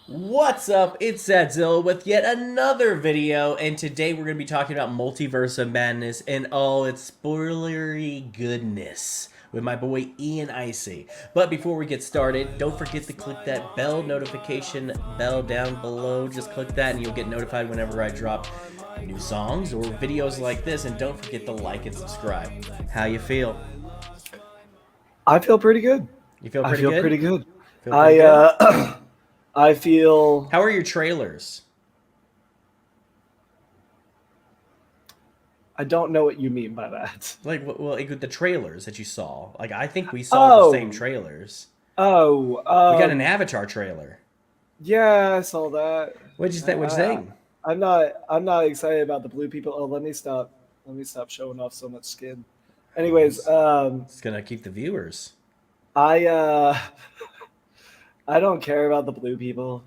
What's up? It's Zadzilla with yet another video, and today we're going to be talking about Multiverse of Madness and all its spoilery goodness with my boy Ian I-Cee. But before we get started, don't forget to click that bell notification bell down below. Just click that and you'll get notified whenever I drop new songs or videos like this, and don't forget to like and subscribe. How you feel? I feel pretty good. You feel I pretty feel good? pretty good. Feel pretty I good? I feel How are your trailers? I don't know what you mean by that. Like, well, like the trailers that you saw. Like, I think we saw the same trailers. Oh, We got an Avatar trailer. yeah, I saw that. What'd you think? What'd you think? I'm not excited about the blue people. Oh, let me stop. Let me stop showing off so much skin. Anyways, It's gonna keep the viewers. I I don't care about the blue people.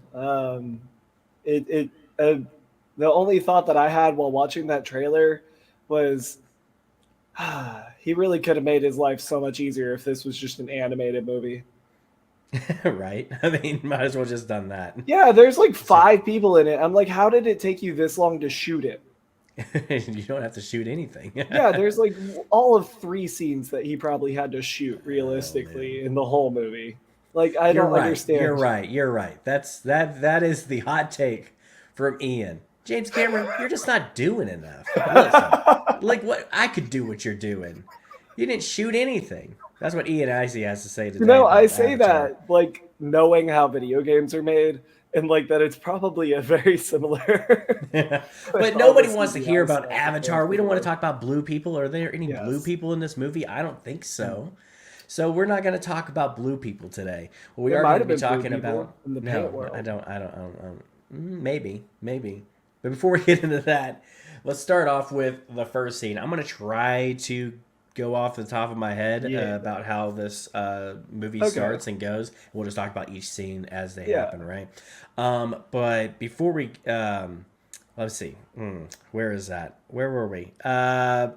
It it The only thought that I had while watching that trailer was he really could have made his life so much easier if this was just an animated movie. Right? I mean, might as well just done that. Yeah, there's like 5 people in it. I'm like, how did it take you this long to shoot it? You don't have to shoot anything. Yeah, there's like all of 3 scenes that he probably had to shoot realistically in the whole movie. Like, I You're don't right. understand. You're right. You're right. That is the hot take from Ian. James Cameron, you're just not doing enough. Listen, like what I could do what you're doing. You didn't shoot anything. That's what Ian I-Cee has to say today about I say Avatar. that like knowing how video games are made and like that it's probably a very similar. But all the nobody wants to hear CGI about stuff Avatar. We don't want to before. talk about blue people. Are there any blue Yes. people in this movie? I don't think so. So we're not going to talk about blue people today. What we There are might going to have be been blue talking people about. in the No, paint world. I don't. Maybe. But before we get into that, let's start off with the first scene. I'm going to try to go off the top of my head Yeah. about how this movie Okay. starts and goes. We'll just talk about each scene as they Yeah. happen, right? But before we, let's see, where is that? Where were we? So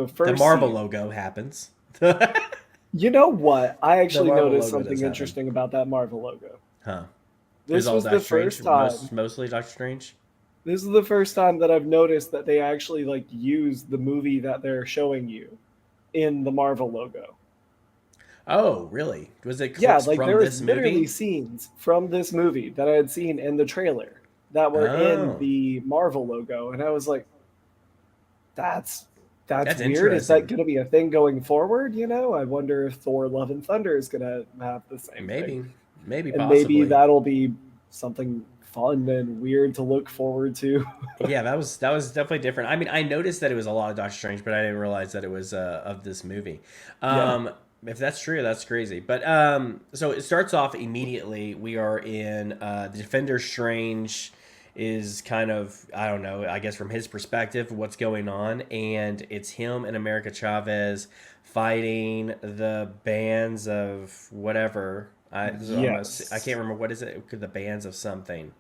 The first Marvel scene. logo happens. Huh? You know what? I actually Marvel noticed logo does something happen. interesting about that Marvel logo. It was This all was Doctor the Strange. first time. Mostly Doctor Strange. This is the first time that I've noticed that they actually like use the movie that they're showing you in the Marvel logo. Oh, really? Was it Yeah, clips like from there was this literally movie? scenes from this movie that I had seen in the trailer that were in Oh, the Marvel logo, and I was like, "That's that's that's weird. Is that interesting. going to be a thing going forward? You know, I wonder if Thor: Love and Thunder is going to have the same thing, Maybe, and maybe possibly. that'll be something fun and weird to look forward to." Yeah, that was definitely different. I mean, I noticed that it was a lot of Doctor Strange, but I didn't realize that it was of this movie. Yeah. If that's true, that's crazy. But so it starts off immediately. We are in the Defender Strange is kind of, I don't know, I guess from his perspective what's going on, and it's him and America Chavez fighting the bands of whatever. I Yes. can't remember what is it. The bands of something.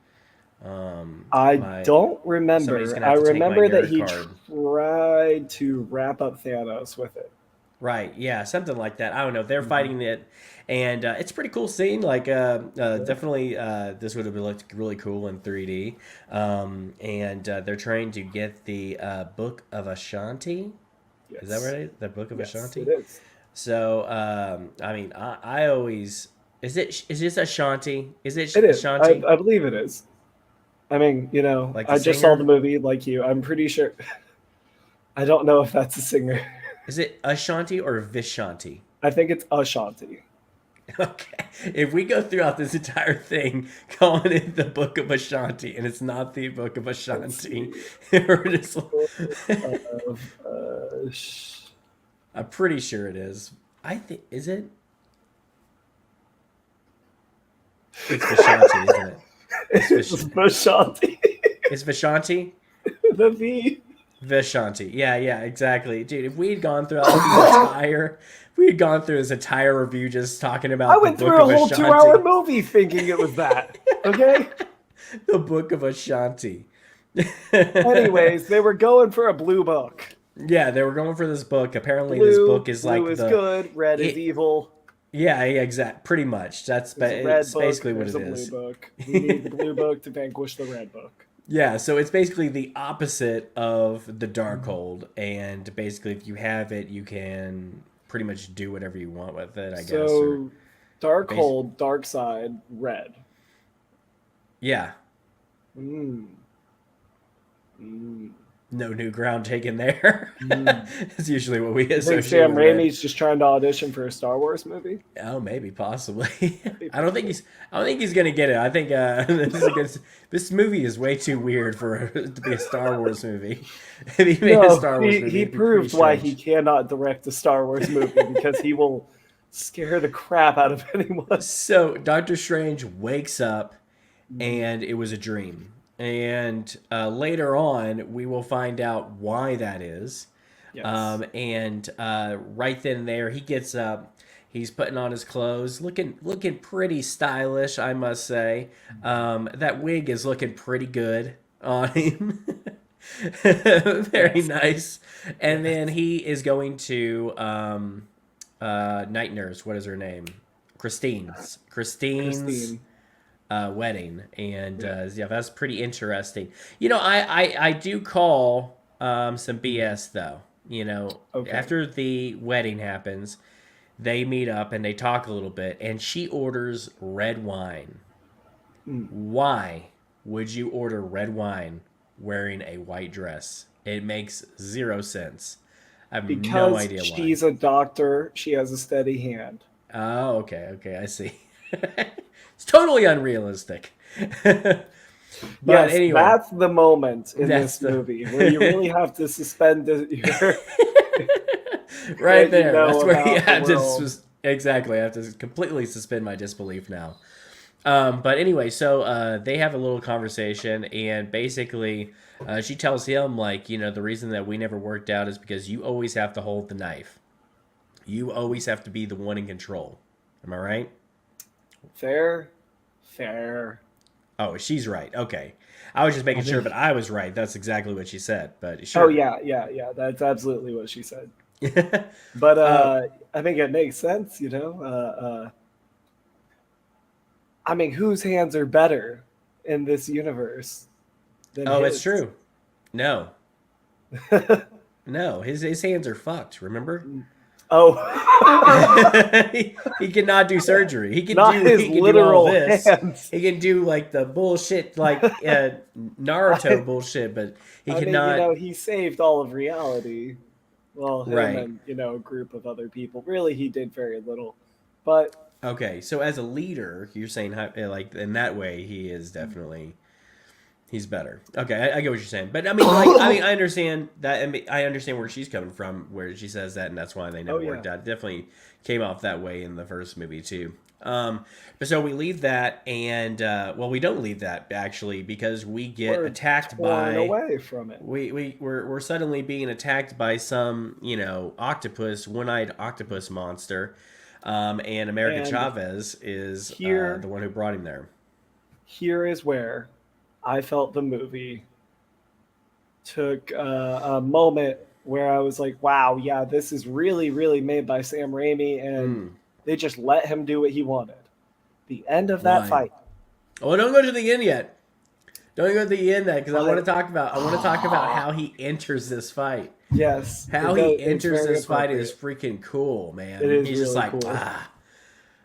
I My don't Somebody's remember. gonna I have to take my remember that nerd he card. tried to wrap up Thanos with it. Right, yeah, something like that. I don't know. They're Mhm. fighting it, and it's a pretty cool scene. Like, Yeah. definitely, this would have looked really cool in 3D. And they're trying to get the Book of Ashanti. Is that Yes. right? The Book of Yes, it Ashanti. is. So, I mean, I always is this Ashanti? Is it It is. Ashanti? I believe it is. I mean, Like the I just saw the singer? movie like you. I'm pretty sure. I don't know if that's a singer. Is it Ashanti or Vishanti? I think it's Ashanti. Okay. If we go throughout this entire thing calling it the Book of Ashanti and it's not the Book of Let's Ashanti, see. we're just, Of, I'm pretty sure it is. I think, is it? It's Vishanti, isn't it? It's it's Ashanti. It's Vishanti? The V. Vishanti. Yeah, exactly. Dude, if we had gone throughout if we had gone through this entire review just talking I about the went Book through of a whole 2 hour Ashanti, movie thinking it was that. Okay. the Book of Ashanti. Anyways, they were going for a blue book. Yeah, they were going for this book. Apparently, this Blue, book is blue like is the good, red is it. evil. Yeah, pretty much. There's a red It's book basically and what there's it a blue is. book. We need the blue book to vanquish the red book. Yeah, so it's basically the opposite of the Mhm. Darkhold, and basically, if you have it, you can pretty much do whatever you want with it, I guess. Or So dark base. hold, dark side, red. Yeah, Mm. Mm. no new ground taken there. Mm. That's usually what we You think associate Sam with red. Raimi's just trying to audition for a Star Wars movie? Oh, maybe, possibly. That'd be I don't pretty think cool. he's. I don't think he's gonna get it. I think this movie is way too weird for to be a Star Wars movie. If he made a No, Star Wars movie, he it'd be pretty proved why he strange. cannot direct a Star Wars movie because he will scare the crap out of anyone. So Doctor Strange wakes up, Mm. and it was a dream. And later on, we will find out why that is. Yes. And right then and there, he gets up. He's putting on his clothes, looking pretty stylish, I must say. That wig is looking pretty good on him. Very Yes. nice. And then Yes. he is going to night nurse. What is her name? Christine's Christine. wedding, and Yeah. yeah, that's pretty interesting. I do call some BS though. Okay. After the wedding happens, they meet up and they talk a little bit, and she orders red wine. Mm. Why would you order red wine wearing a white dress? It makes zero sense. I have no Because idea why. she's a doctor, she has a steady hand. Oh, okay, I see. It's totally unrealistic. But Yes, anyway, that's the moment in that's this the movie where you really have to suspend your right what you there. That's know where you about the have to world. exactly. I have to completely suspend my disbelief now. But anyway, so they have a little conversation, and basically, she tells him like, the reason that we never worked out is because you always have to hold the knife. You always have to be the one in control. Am I right? Fair, fair. Oh, she's right. Okay. I was just I making sure, mean, but I was right. That's exactly what she said. But oh sure. yeah, yeah, yeah. That's absolutely what she said. But uh, I think it makes sense, I mean, whose hands are better in this universe than oh, it's his? true. No, no. His hands are fucked. Remember? Oh, He cannot do surgery. not his He can do all literal this. hands. He can do like the bullshit, like Naruto I, bullshit, but he I mean, cannot. he saved all of reality. Well, him Right. and a group of other people. Really, he did very little. But Okay. So as a leader, you're saying like in that way, he is definitely he's better. Okay, I get what you're saying, but I mean, I understand that. I mean, I understand where she's coming from, where she says that, and that's why they oh never yeah, worked out. It definitely came off that way in the first movie too. But so we leave that, and well, we don't leave that actually because we get we're attacked torn by away from it. we're suddenly being attacked by some octopus, one-eyed octopus monster, and America And Chavez is here, the one who brought him there. here is where I felt the movie took a moment where I was like, wow, yeah, this is really, really made by Sam Raimi, and Mm, they just let him do what he wanted. The end of that why? fight. Oh, don't go to the end yet. Don't go to the end that because But I want to talk about how he enters this fight. yes, How he it's enters very this fight is appropriate. freaking cool, It man. is He's just really like, cool.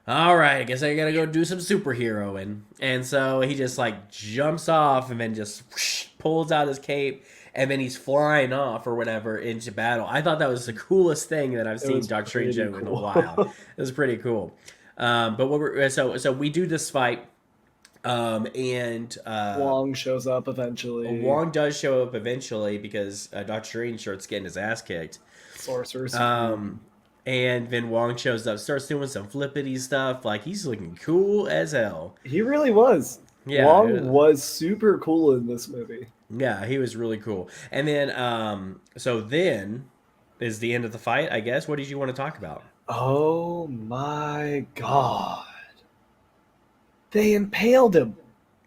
all right, I guess I gotta go do some superheroing. And so he just like jumps off and then just whoosh, pulls out his cape and then he's flying off or whatever into battle. I thought that was the coolest thing that I've It seen was Doctor Strange pretty do in a while. cool. It was pretty cool. But so we do this fight, and Wong shows up eventually. Wong does show up eventually because Doctor Strange starts getting his ass kicked. Sorcerer Um, Supreme. and then Wong shows up, starts doing some flippity stuff. Like he's looking cool as hell. He really was. Yeah, Wong was super cool in this movie. yeah, he was really cool. And then, so then is the end of the fight. I guess. What did you want to talk about? Oh my god. They impaled him.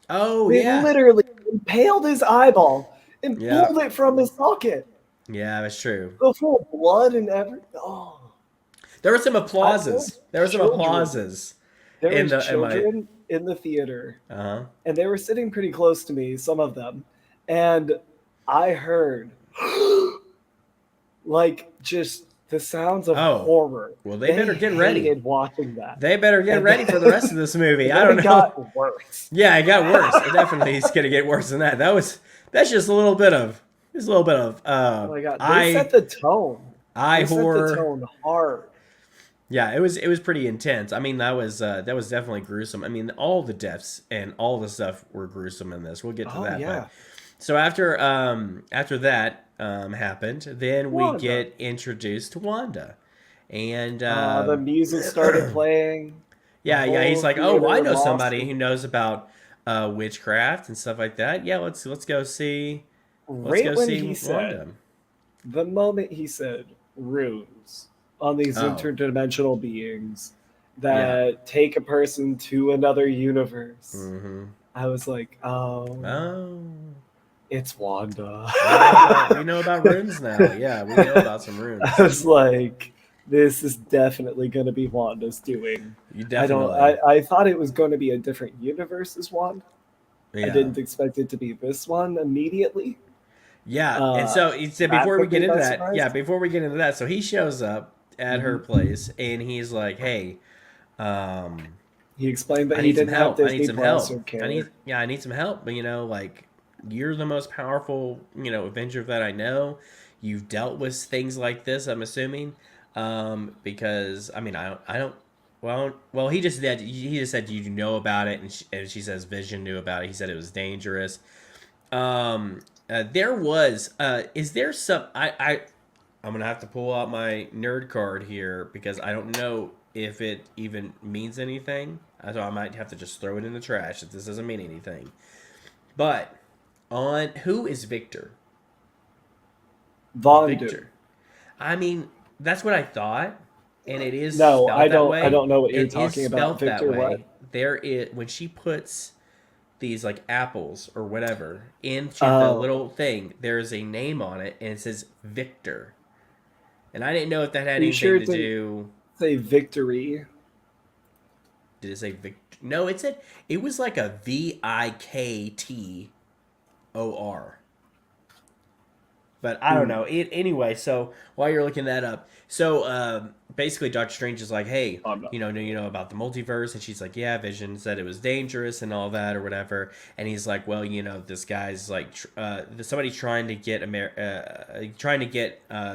Oh They yeah, literally impaled his eyeball and yeah, pulled it from his socket. yeah. That's true. The full blood and everything. Oh. There were some I told applauses. There were some children. applauses There in was the in my. children in the theater, Uh-huh. and they were sitting pretty close to me, some of them, and I heard like just the sounds of Oh, horror. well, they They better get ready. hated watching that. They better get And ready for the rest of this movie. and I then don't it know. got worse. Yeah, it got worse. It definitely is gonna get worse than that. That's just a little bit of Oh my god, they set the tone. eye They set the horror. tone hard. Yeah, it was pretty intense. I mean, that was definitely gruesome. I mean, all the deaths and all the stuff were gruesome in this. We'll get to Oh that. yeah, But so after that happened, then we Wanda. get introduced to Wanda, and The music started playing. The yeah, he's whole like, oh, well, I theater know lost somebody it. who knows about witchcraft and stuff like that. Yeah, let's go see Right when he Wanda. said, the moment he said runes on these Oh, interdimensional beings yeah. that take a person to another universe, Mm-hmm. I was like, oh, Oh. it's Wanda. We know about runes now. Yeah, we know about some I runes. was like, this is definitely going to be Wanda's doing. You I don't. definitely. I thought it was going to be a different universe as Wanda. I Yeah. didn't expect it to be this one immediately. Yeah, and Uh, so that before we took get me into by that, surprise. so he shows up at her Mhm. place and he's like, "Hey, um, He explained that I he need some didn't have help. I need Disney some Plus help. or care. I need some help. But like you're the most powerful, Avenger that I know. You've dealt with things like this, I'm assuming, because I mean, I don't. Well, he just said you know about it, and she says Vision knew about it. He said it was dangerous. There was. Is there some? I'm gonna have to pull out my nerd card here because I don't know if it even means anything. So I might have to just throw it in the trash if this doesn't mean anything. But on who is Victor? Vondu. Victor. I mean, that's what I thought, and it is No, I spelled that don't. I way. don't know what you're It is talking about, spelled that Victor. What? way. There is when she puts these like apples or whatever into the Oh, little thing, there's a name on it, and it says Victor. And I didn't know if that had are you sure anything it to didn't do. say victory? Did it say Victor? No, it was like a Viktor. But I don't Hmm. know. Anyway, so while you're looking that up, so basically, Doctor Strange is like, "Hey, I'm not. do you know about the multiverse?" And she's like, "Yeah, Vision said it was dangerous and all that, or whatever." And he's like, "Well, this guy's like, somebody's trying to get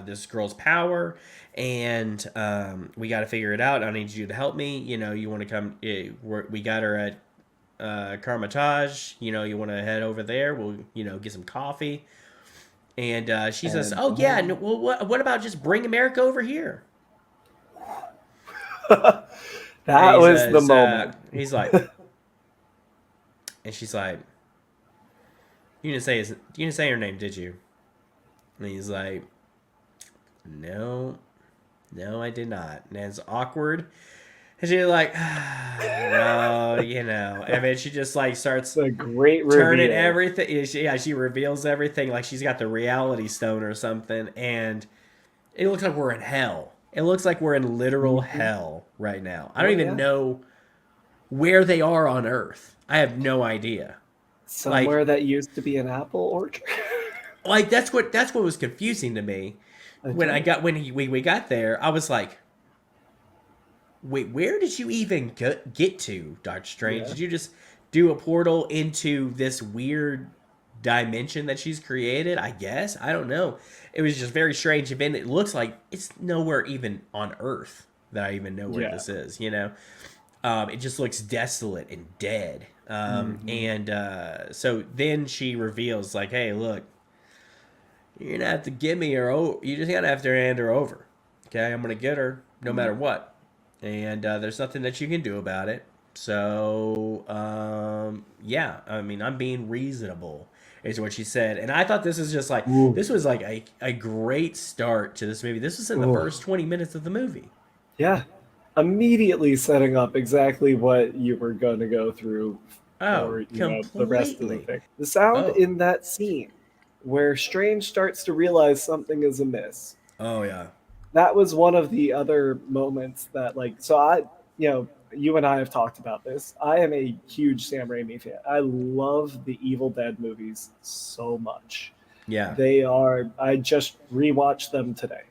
this girl's power, and we got to figure it out. I need you to help me. You want to come? We got her at Carmitage. You want to head over there? We'll get some coffee." And she says, And "Oh yeah, no, well, what about just bring America over here?" that And he was the says, moment. he's like, and she's like, you didn't say her name, did you?" And he's like, "No, no, I did not." And it's awkward. And she's like, "No, And then she just like starts It's a great turning reveal. everything. She reveals everything like she's got the reality stone or something, and it looks like we're in hell. It looks like we're in literal Mhm. hell right now. I Oh don't even yeah, know where they are on Earth. I have no idea. somewhere Like, that used to be an apple orchard. that's what was confusing to me I when I don't. got when we got there. I was like, wait, where did you even get to, Doctor Strange? Yeah. Did you just do a portal into this weird dimension that she's created? I guess. I don't know. It was just very strange. And it looks like it's nowhere even on Earth that I even know where Yeah. this is, It just looks desolate and dead. Mhm. And so then she reveals, like, hey, look, you're going to have to give me her. You just got to have to hand her over. Okay? I'm going to get her no matter what. And there's nothing that you can do about it. So, yeah, I mean, I'm being reasonable, is what she said. And I thought this Ooh. was like a great start to this movie. This was in the Ooh. first 20 minutes of the movie. Yeah. Immediately setting up exactly what you were going to go through Oh, for the rest of the completely. thing. The sound Oh, in that scene where Strange starts to realize something is amiss. oh yeah. that was one of the other moments that like so I you know you and I have talked about this. I am a huge Sam Raimi fan. I love the Evil Dead movies so much. Yeah. They are. I just rewatched them today.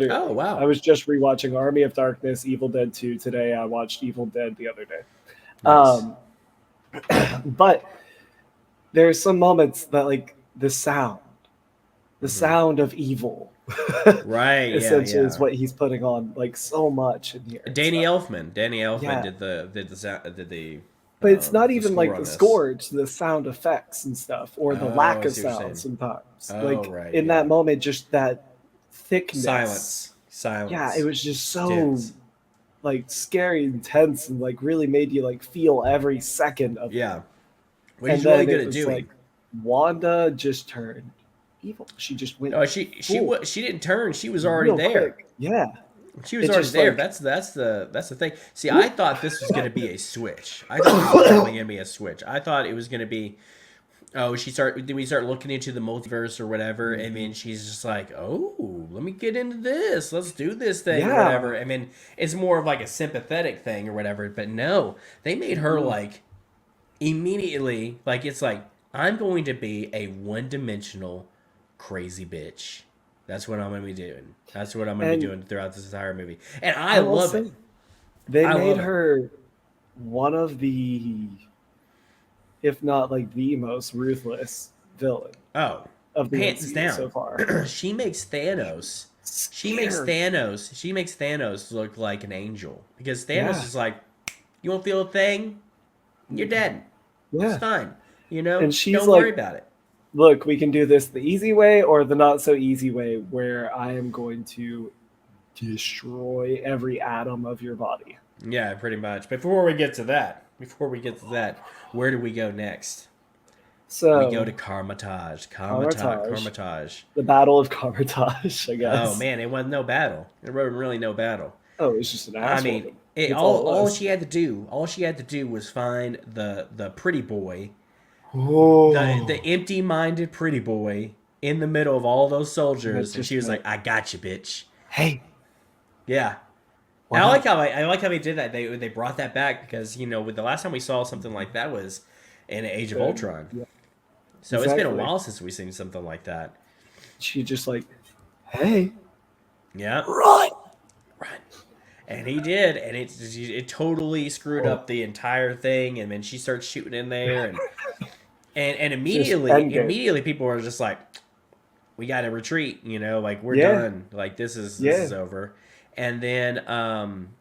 Oh Literally, I wow. was just rewatching Army of Darkness, Evil Dead 2 today. I watched Evil Dead the other day. Nice. Um, but there's some moments that like the Hmm. sound of evil, Right. Yeah. essentially is Yeah. what he's putting on like so much in here and Danny stuff. Elfman. Danny Elfman Yeah, did but it's not the even score like on the this. score; it's the sound effects and stuff, or the Oh, lack I of see what you're sound saying. sometimes. Oh, Like right. in that Yeah. moment, just that thickness. Silence. Yeah, it Silence. was just Just so dense. like scary, intense, and like really made you like feel every second of it. Yeah. What And he's really then good it at was doing. like Wanda just turned evil. She just went No, full she didn't turn. She was already real there. quick. Yeah, She was it already just there. like That's the thing. See, I whoop. thought this was gonna be a switch. I thought this was definitely gonna be a switch. I thought it was gonna be, oh, then we start looking into the multiverse or whatever, and Mhm. then she's just like, oh, let me get into this. Let's do this thing or Yeah. whatever. I mean, it's more of like a sympathetic thing or whatever. But no, they made her Mhm. like immediately like it's like I'm going to be a one-dimensional crazy bitch. That's what I'm going to be doing. That's what I'm going to be And doing throughout this entire movie. And I I will love it. say they I made love it. her one of the, if not like the most ruthless villain Oh, of the hands MCU down. so far. She makes Thanos. Scary. She makes Thanos look like an angel because Thanos Yeah. is like, you won't feel a thing. You're Mhm. dead. It's Yeah. fine. You know, And she's don't worry like, about it. look, we can do this the easy way or the not so easy way, where I am going to destroy every atom of your body. Yeah, pretty much. Before we get to that, where do we go next? We go to So, Karmatage. Carmitage, Karmatage. the Battle of Carmitage, I Oh guess. man, it wasn't no battle. There wasn't really no battle. Oh, it's just an I ass mean, whooping. That's all it was. all she had to do was find the pretty boy, the Oh, empty-minded pretty boy in the middle of all those that soldiers, and she just was like, went, "I got you, bitch." hey, Yeah, and what up? I like how they did that. They brought that back because with the last time we saw something like that was in Age of Ultron. Yeah, So it's been a exactly. while since we've seen something like that. She just like, hey, Yeah, run. run. And he did, and it totally screwed Oh, up the entire thing. And then she starts shooting in there, and just end game. immediately people were just like, "We got to retreat," like we're Yeah, done. Like this yeah, is over. And then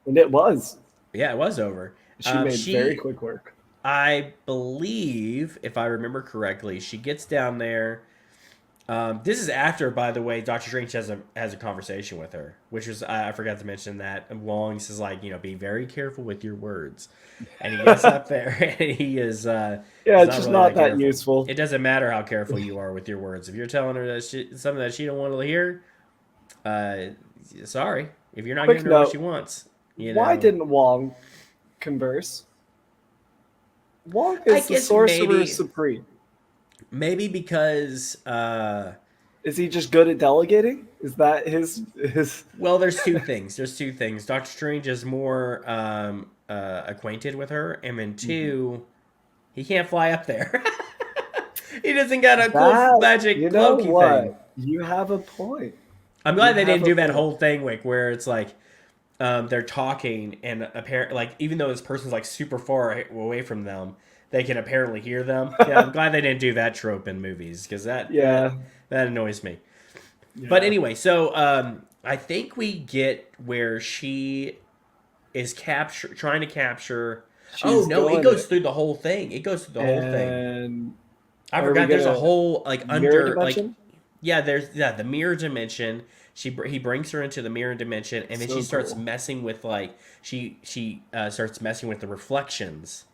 and it was. yeah, it was over. She made very She quick work. I believe, if I remember correctly, she gets down there. This is after, by the way, Doctor Strange has a conversation with her, which was I forgot to mention that Wong says like be very careful with your words, and he gets up there and Yeah, he's it's not just really not that that careful. useful. It doesn't matter how careful you are with your words. If you're telling her something that she don't want to hear, uh, sorry, if you're not Quick giving her what she note: wants, why didn't Wong converse? Wong I is the guess sorcerer supreme. maybe because Is he just good at delegating? Is that his? well, there's two things. There's two things. Doctor Strange is more acquainted with her, and then Mhm. two, he can't fly up there. He doesn't got a cool That, magic you know cloaky thing. what? You have a point. I'm You glad they have didn't a do that point. whole thing where it's like they're talking and apparently like even though this person's like super far away from them, they can apparently hear them. Yeah, I'm glad they didn't do that trope in movies because Yeah, that annoys me. But yeah. anyway, so I think we get where she is trying to capture. Oh She's no, it going goes it. through the whole thing. It goes through the whole thing. And I are we forgot. There's a gonna whole like mirror under like dimension? the mirror dimension. He brings her into the mirror dimension, and then she So starts cool. messing with like she starts messing with the reflections,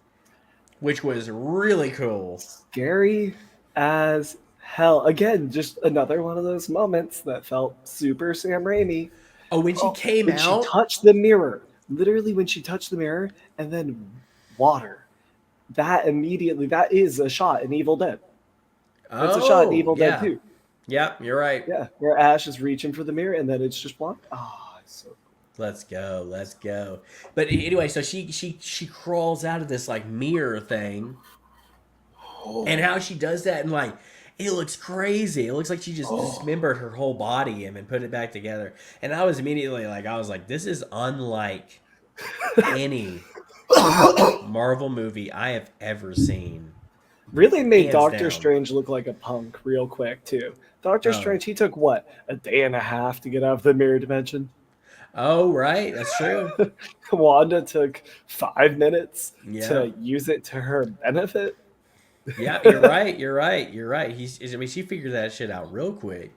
which was really cool. Scary as hell. Again, just another one of those moments that felt super Sam Raimi. Oh, when she Oh, came when she out, touched the mirror, literally when she touched the mirror, and then water. That immediately, that is a shot in Evil Dead. That's a shot in oh Evil Dead yeah, 2. yeah, you're right. Yeah, where Ash is reaching for the mirror and then it's just blocked. Ah, So Let's go. Let's go. But anyway, so she crawls out of this like mirror thing, and cool. how she does that, and like it looks crazy. It looks like she just Oh, dismembered her whole body and then put it back together. And I was immediately like, I was like, this is unlike any Marvel movie I have ever seen, really made hands Doctor down. Strange look like a punk real quick too. Doctor Oh, Strange, he took what, a day and a half to get out of the mirror dimension. oh, right, that's true. Wanda took 5 minutes Yeah, to use it to her benefit. yeah, you're right. You're right. You're right. I mean, she figured that shit out real quick.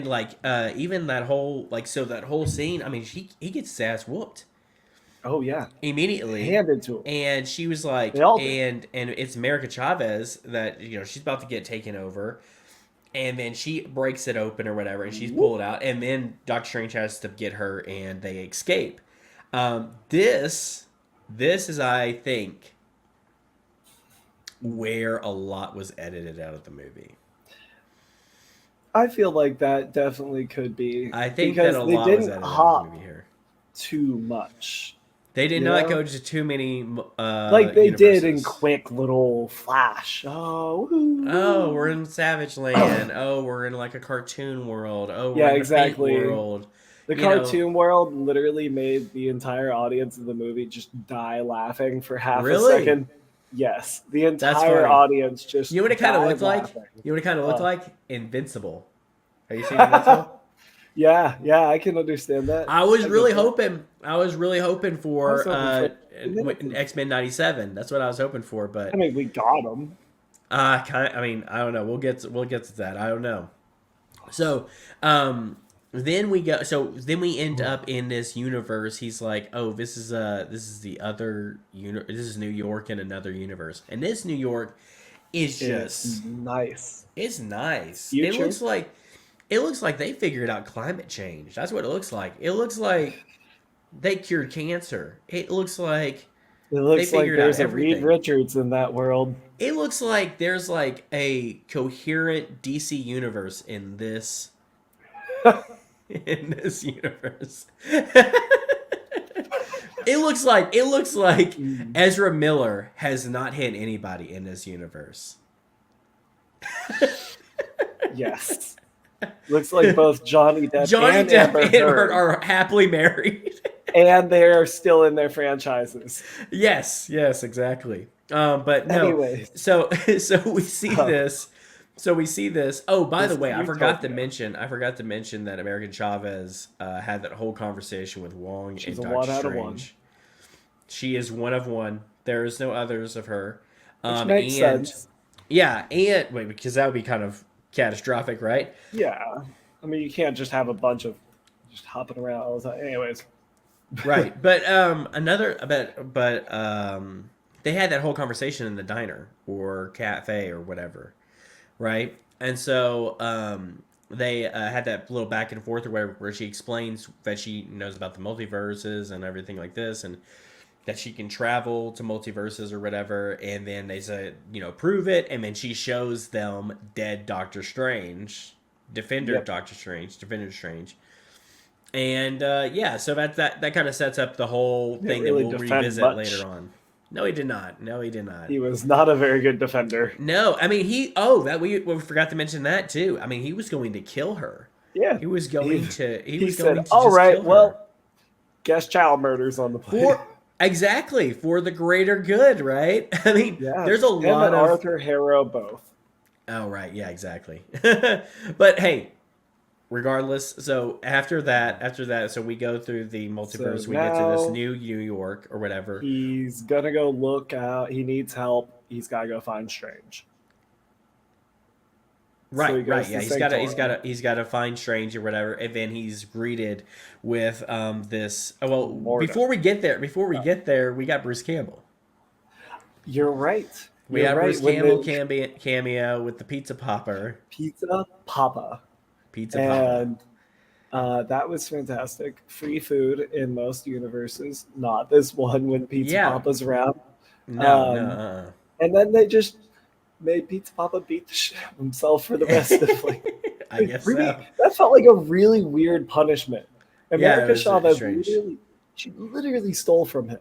Like, even that whole like, so that whole scene. I mean, he gets his ass whooped Oh yeah, immediately, handed to him. and she was like, They all do. and it's America Chavez that she's about to get taken over, and then she breaks it open or whatever, and she's Whoop. pulled out, and then Doctor Strange has to get her, and they escape. This is, I think, where a lot was edited out of the movie. I feel like that definitely could be I think that because a they lot was didn't edited out of the movie hop here. too much. They did You not know, go to too many like they did in universes. quick little flash. Oh, Oh, we're woo. in Savage Land. Oh, we're in like a cartoon world. Oh, we're Yeah, in the Paint exactly. world. The You know, cartoon world literally made the entire audience of the movie just die laughing for half a really? second. Yes, the That's entire funny. audience just You know what it kind of died looked like? laughing. You know what it kind of looked Oh. like? Invincible. Have you seen Invincible? Yeah, yeah, I can understand that. I was I get really that. hoping. I was really hoping I was for hoping for X-Men '97. That's what I was hoping for, I but mean, we got them. I mean, I don't know. We'll get to that. I don't know. So, then we go. So then we end up in this universe. He's like, "Oh, this is the other This is New York in another universe, and this New York is It's just nice. it's nice. It Future. looks like they figured out climate change. That's what it looks like. It looks like they cured cancer. It looks like It they looks like figured out there's a Reed everything. Richards in that world. It looks like there's like a coherent DC universe in this in this universe. It looks like Mm, Ezra Miller has not hit anybody in this universe. yes. Looks like both Johnny Depp Johnny and Depp Amber and Heard Heard, are happily married. and they're still in their franchises. Yes, yes, exactly. But no. Anyways, So so we see uh, this. So we see this. Oh, by the this way, I forgot to utopia. mention. I forgot to mention that American Chavez had that whole conversation with Wong She's and a Doctor one out of one, Strange. She is one of one. There is no others of her. which makes And sense. yeah, and wait, because that would be kind of catastrophic, right? Yeah. I mean, you can't just have a bunch of just hopping around all the time. Anyways, Right. But they had that whole conversation in the diner or cafe or whatever, right? And so they had that little back and forth where she explains that she knows about the multiverses and everything like this, and that she can travel to multiverses or whatever. And then they said, prove it. And then she shows them dead Doctor Strange, yep. Defender Strange. And yeah, so that kind of sets up the whole Didn't thing that really we'll defend revisit later much. on. No, he did not. No, he did not. He was not a very good defender. No, I mean he. Oh, that we forgot to mention that too. I mean he was going to kill her. Yeah. He was He going to. He he was said, going to "All just right, kill her well, guess child murder's on the plate." for exactly for the greater good, right? I mean, Yeah, there's a him lot and of. Arthur Harrow both. Oh right, yeah, exactly. But hey, regardless, so after that, so we go through the So multiverse. We get to this now new New York or whatever. he's gonna go look out. He needs help. He's gotta go find Strange. So Right, he right, goes yeah. to He's got Sanctorum. to he's got to find Strange or whatever, and then he's greeted with this. Oh, well, Mordo. before we get there, we got Bruce Campbell. You're right. We You're got right. Bruce When Campbell the cameo with the pizza popper, pizza Papa, pizza papa. and that was fantastic. Free food in most universes, not this one when Pizza Yeah, Papa's around. no, no, Um, and then they just made Pizza Papa beat the shit out of himself for the rest of like I guess so. That felt like a really weird punishment. Yeah, it America was Chavez strange. she literally stole from him.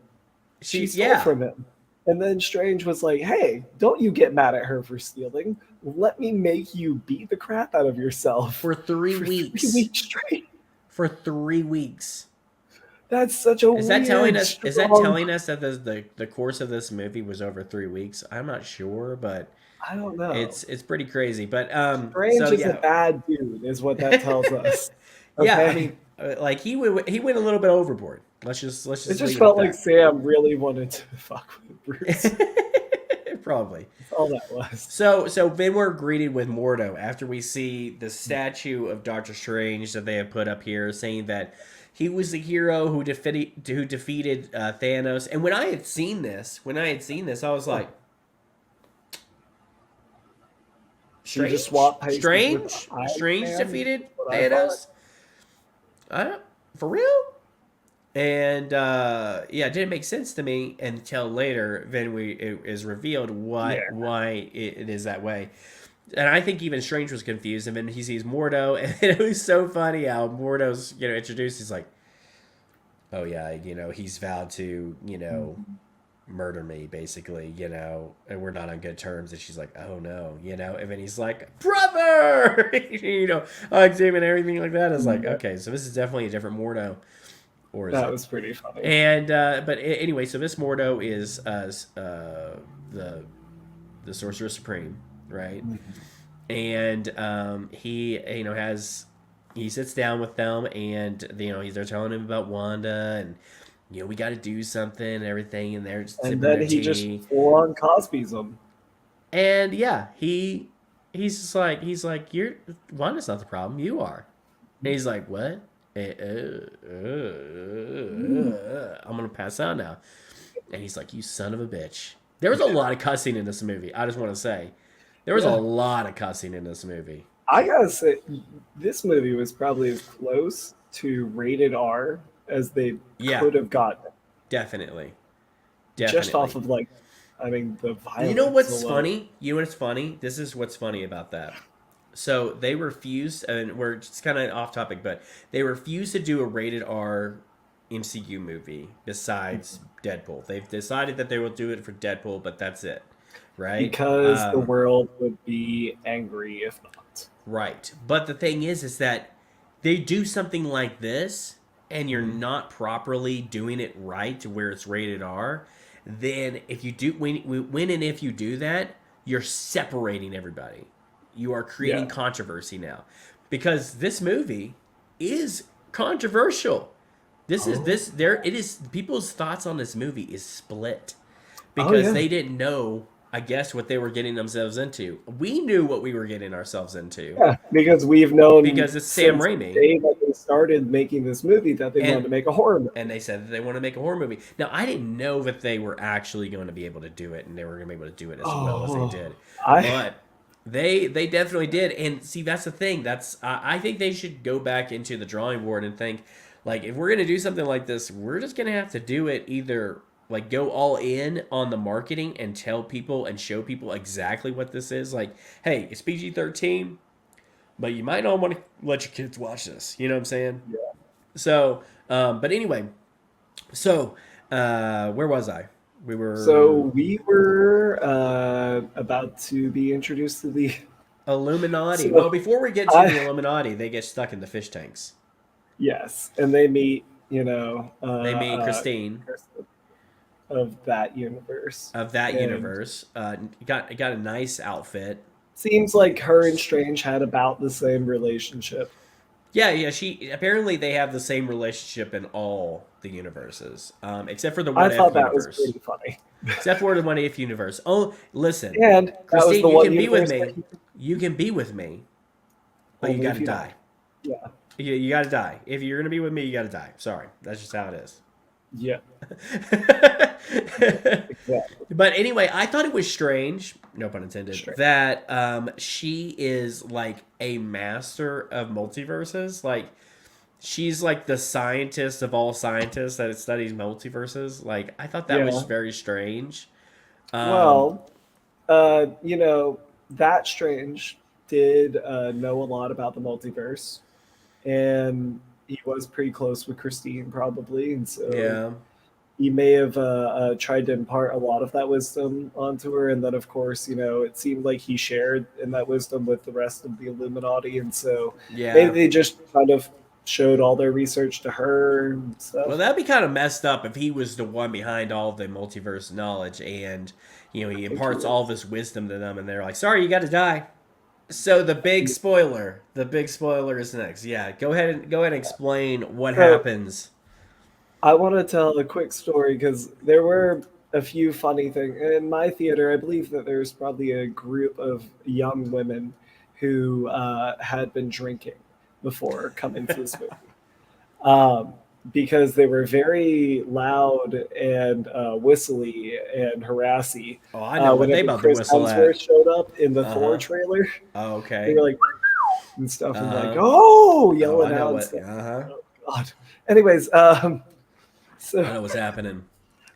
She stole Yeah, from him. And then Strange was like, hey, don't you get mad at her for stealing. Let me make you beat the crap out of yourself for 3 for 3 weeks. weeks straight. For 3 weeks. That's such a Is that telling weird, us? Is that strong. telling us that the course of this movie was over 3 weeks? I'm not sure, but I don't know. it's pretty crazy. But so Strange is a yeah, bad dude, is what that tells us. yeah. I Okay? mean, like he went a little bit overboard. Let's just It just leave it at felt like that. Sam really wanted to fuck with Bruce. Probably. That's all that was. So then we're greeted with Mordo after we see the statue of Doctor Strange that they have put up here, saying that he was the hero who defeated Thanos. And when I had seen this, I was like, She just Strange, swapped places with Strange, Iron Strange Man, defeated what I thought. Thanos. I don't, for real. And yeah, it didn't make sense to me until later. Then it is revealed Yeah. why it is that way. And I think even Strange was confused. And then he sees Mordo, and it was so funny how Mordo's introduced. He's like, "Oh yeah, he's vowed to murder me, basically, and we're not on good terms." And she's like, "Oh no," and then he's like, "Brother," hugs him and everything like that. It's like, okay, so this is definitely a different Mordo. Or is That it? was pretty funny. And but anyway, so this Mordo is the Sorcerer Supreme, right? And he sits down with them, and they're telling him about Wanda, and we got to do something and everything, and they're just And sipping then their he just tea. full on Cosby's him. And yeah, he's just like you're Wanda's not the problem, you are. And he's like, what? I'm gonna pass out now. And he's like, you son of a bitch. There was a lot of cussing in this movie. I just want to say, there was a Yeah. lot of cussing in this movie. I gotta say, this movie was probably as close to rated R as they Yeah. could have gotten. Definitely. Just off of the violence. You know what's alone. funny? You know what's funny? This is what's funny about that. So they refused, and we're just kind of off topic, but they refused to do a rated R MCU movie besides Deadpool. They've decided that they will do it for Deadpool, but that's it, right? Because the world would be angry if not. Right. But the thing is that they do something like this, and you're not properly doing it right to where it's rated R. Then if you do when and if you do that, you're separating everybody. You are creating controversy now, because this movie is controversial. This is there. It is people's thoughts on this movie is split because they didn't know, I guess, what they were getting themselves into. We knew what we were getting ourselves into. Yeah, because we've known Because it's Sam since Raimi. the day that they started making this movie that they wanted to make a horror movie. And they said that they want to make a horror movie. Now, I didn't know that they were actually going to be able to do it, and they were going to be able to do it as well as they did. But they definitely did. And see, that's the thing. I think they should go back into the drawing board and think, like, if we're going to do something like this, we're just going to have to do it either like go all in on the marketing and tell people and show people exactly what this is. Like, hey, it's PG-13, but you might not want to let your kids watch this. You know what I'm saying? Yeah. So, but anyway, so where was I? We were about to be introduced to the Illuminati. So, Well, before we get to the Illuminati, they get stuck in the fish tanks. yes, and they meet They meet Christine of that universe. universe. Got a nice outfit. Seems like her and Strange had about the same relationship. Yeah. Apparently they have the same relationship in all the universes, except for the I What If thought that universe. was pretty funny. Except for the What If universe. Oh, listen, And that was Christine, the you one can be with universe me. You can be with me, but you Only got if to you die. Yeah. You got to die. If you're gonna be with me, you got to die. Sorry, that's just how it is. Yeah. But anyway, I thought it was strange, no pun intended, Strange. that she is like a master of multiverses. Like, she's like the scientist of all scientists that studies multiverses. Like, I thought that was very strange. Well, that Strange did know a lot about the multiverse, and he was pretty close with Christine, probably, and so Yeah. he may have tried to impart a lot of that wisdom onto her. And then, of course, it seemed like he shared in that wisdom with the rest of the Illuminati, and so maybe Yeah. they just kind of showed all their research to her and Well, stuff. that'd be kind of messed up if he was the one behind all the multiverse knowledge, and he I think he imparts all was. this wisdom to them, and they're like, "Sorry, you got to die." So the big spoiler is next. Yeah, go ahead and explain what So happens. I want to tell a quick story because there were a few funny things in my theater. I believe that there's probably a group of young women who had been drinking before coming to this movie, um, because they were very loud and whistly and harassy. Oh, I know what they Whenever about to Chris whistle at. Hemsworth showed up in the Uh Thor huh. trailer, Oh, they okay. were like and stuff and like, Uh huh. oh, Oh, yelling I know out and what. stuff. Uh huh. Oh God. Anyways, so I know what's happening.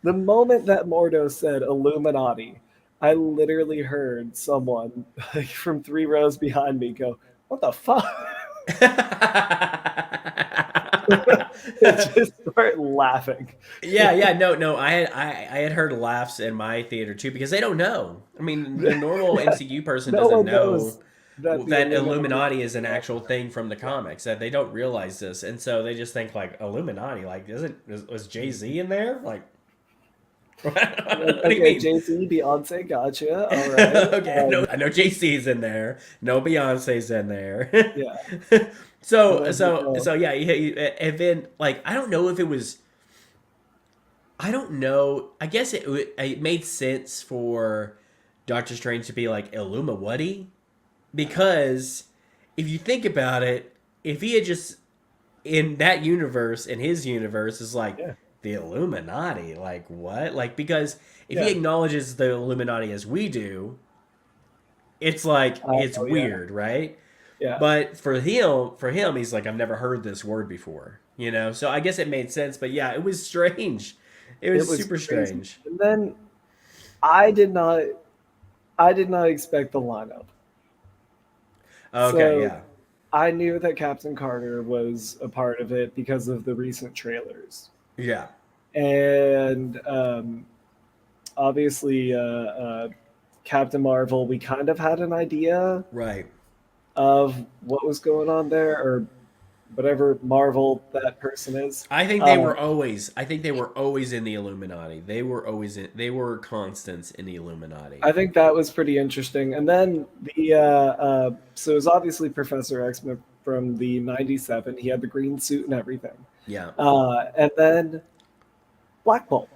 the moment that Mordo said Illuminati, I literally heard someone like from 3 rows behind me go, "What the fuck?" and just start laughing. Yeah, yeah, no, no. I had heard laughs in my theater too because they don't know. I mean, the normal Yeah, MCU person no doesn't one know knows that the that Illuminati Illuminati is is an involved. actual thing from the Yeah. comics. That they don't realize this, and so they just think like Illuminati. Like, was Jay Z in there? Like, Like, what do you okay, mean? Jay Z, Beyonce, gotcha. All right. Okay, I know JC's in there. No Beyonce's in there. Yeah. And so then you so go, so yeah, and then like I don't know if it was. I don't know. I guess it made sense for Doctor Strange to be like Illumawati because if you think about it, if he had just in that universe, in his universe, is like yeah, the Illuminati, like what? Like because if he yeah. acknowledges the Illuminati as we do, it's like it's Oh, yeah, weird, right? yeah. But for him, he's like, I've never heard this word before, So I guess it made sense, but yeah, it was strange. It It was was super crazy. strange. And then I did not, I did not expect the lineup. Okay, So yeah, I knew that Captain Carter was a part of it because of the recent trailers, yeah, and obviously Captain Marvel. We kind of had an idea right. of what was going on there, or whatever Marvel that person is. I think they Um, were always. I think they were always in the Illuminati. They were always in. They were constants in the Illuminati. I think that was pretty interesting. And then so it was obviously Professor X from the '97. He had the green suit and everything. Yeah, And then Black Bolt.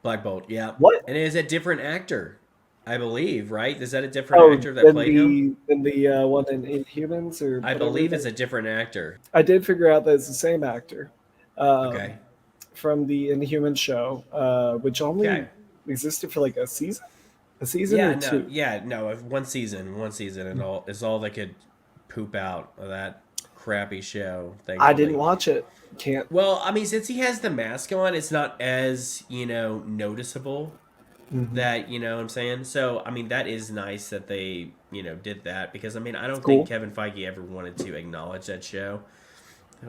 Black Bolt. Yeah, What? and it is a different actor, I believe. Right? Is that a different Oh, actor that played him? in the one in Inhumans or I whatever. believe it's a different actor. I did figure out that it's the same actor Okay. from the Inhuman show, which only Okay. existed for like a season Yeah. or No. two. Yeah. No. One season, and all is all they could poop out of that crappy show. I didn't Thankfully. watch it. Can't. Well, I mean, since he has the mask on, it's not as noticeable Mhm. that what I'm saying. So I mean, that is nice that they did that because I mean, I It's don't think cool. Kevin Feige ever wanted to acknowledge that show.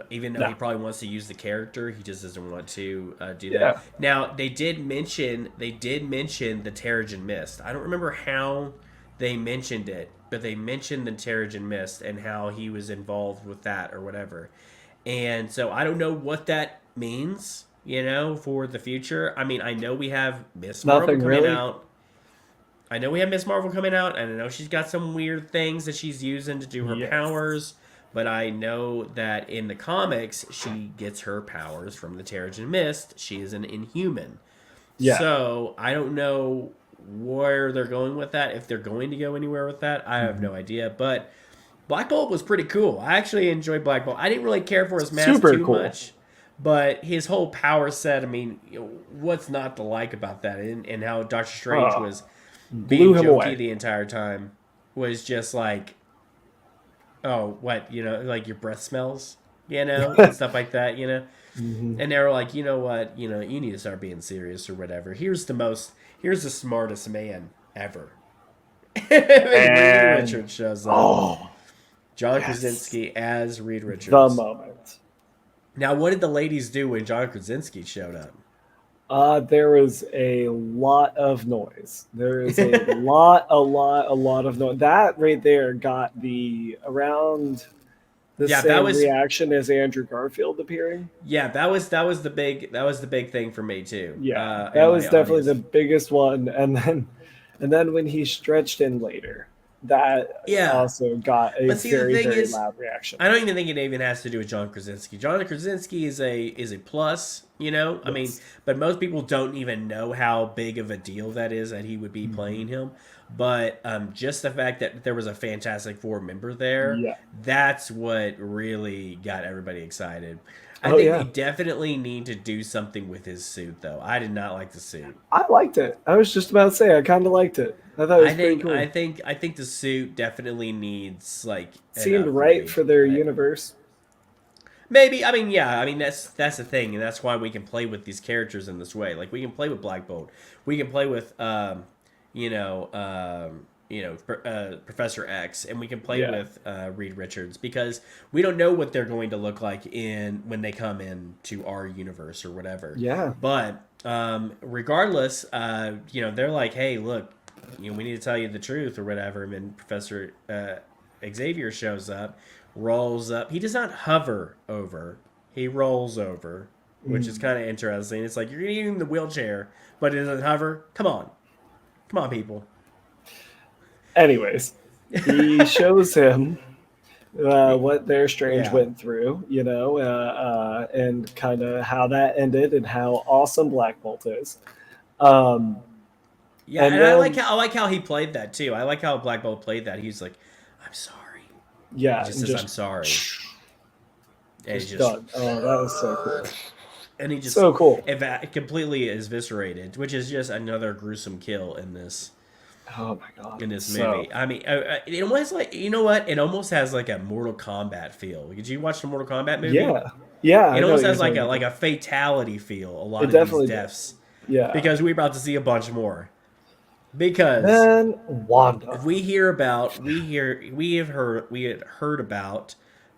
Even though he No. probably wants to use the character, he just doesn't want to do that. Yeah. Now they did mention the Terrigen Mist. I don't remember how they mentioned it, but they mentioned the Terrigen Mist and how he was involved with that or whatever. And so I don't know what that means, for the future. I mean, I know we have Miss Marvel Nothing coming really. out. I know we have Miss Marvel coming out, and I know she's got some weird things that she's using to do her Yes. powers. But I know that in the comics, she gets her powers from the Terrigen Mist. She is an Inhuman. Yeah. So I don't know where they're going with that. If they're going to go anywhere with that, I have Mhm. no idea. But Black Bolt was pretty cool. I actually enjoyed Black Bolt. I didn't really care for his mask Super too cool. much, but his whole power set. I mean, what's not to like about that? And how Doctor Strange Oh, was blew being him jokey away. the entire time was just like, oh, what, like your breath smells, and stuff like that. Mhm. And they were like, you know what, you need to start being serious or whatever. Here's the smartest man ever. Reed And Richards shows up. oh, John yes, Krasinski as Reed the Richards. moment. Now, what did the ladies do when John Krasinski showed up? There was a lot of noise. There is a lot of noise. That right there got the around the Yeah, that same was reaction as Andrew Garfield appearing. that was the big thing for me too. Yeah, that In was my definitely the audience. biggest one. And then when he stretched in later, that Yeah, also got a but see, the very, thing very is, loud reaction. I don't even think it even has to do with John Krasinski. John Krasinski is a plus, you know. I mean, Yes. but most people don't even know how big of a deal that is that he would be Mhm. playing him. But just the fact that there was a Fantastic Four member there, Yeah. that's what really got everybody excited. I Oh think they yeah. definitely need to do something with his suit, though. I did not like the suit. I liked it. I was just about to say I kind of liked it. I thought it was I pretty think I cool. think I think the suit definitely needs like an Seemed right upgrade. for their universe. Maybe, I mean, yeah, I mean that's the thing, and that's why we can play with these characters in this way. Like we can play with Black Bolt, we can play with Professor X, and we can play Yeah. with Reed Richards because we don't know what they're going to look like in when they come into our universe or whatever. Yeah. But regardless, they're like, hey, look, we need to tell you the truth or whatever. And then Professor Xavier shows up, rolls up. He does not hover over. He rolls over, which is Mm. kind of interesting. It's like you're using the wheelchair, but it doesn't hover. Come on, people. Anyways, he shows him what their strange Yeah, went through, and kind of how that ended and how awesome Black Bolt is. Um, yeah, and and then, I like how he played that too. I like how Black Bolt played that. He's like, I'm sorry. He yeah, just and says, I'm just sorry, and he just just done. Oh, that was so cool. and he just So cool. completely is eviscerated, which is just another gruesome kill Oh my god. in this So movie. I mean, it almost like you know what? It almost has like a Mortal Kombat feel. Did you watch the Mortal Kombat movie? yeah, yeah, I It know almost what you're has talking like about. a fatality feel. A It lot of these definitely did. deaths Yeah. because we're about to see a bunch more. Because Then Wanda. we had heard about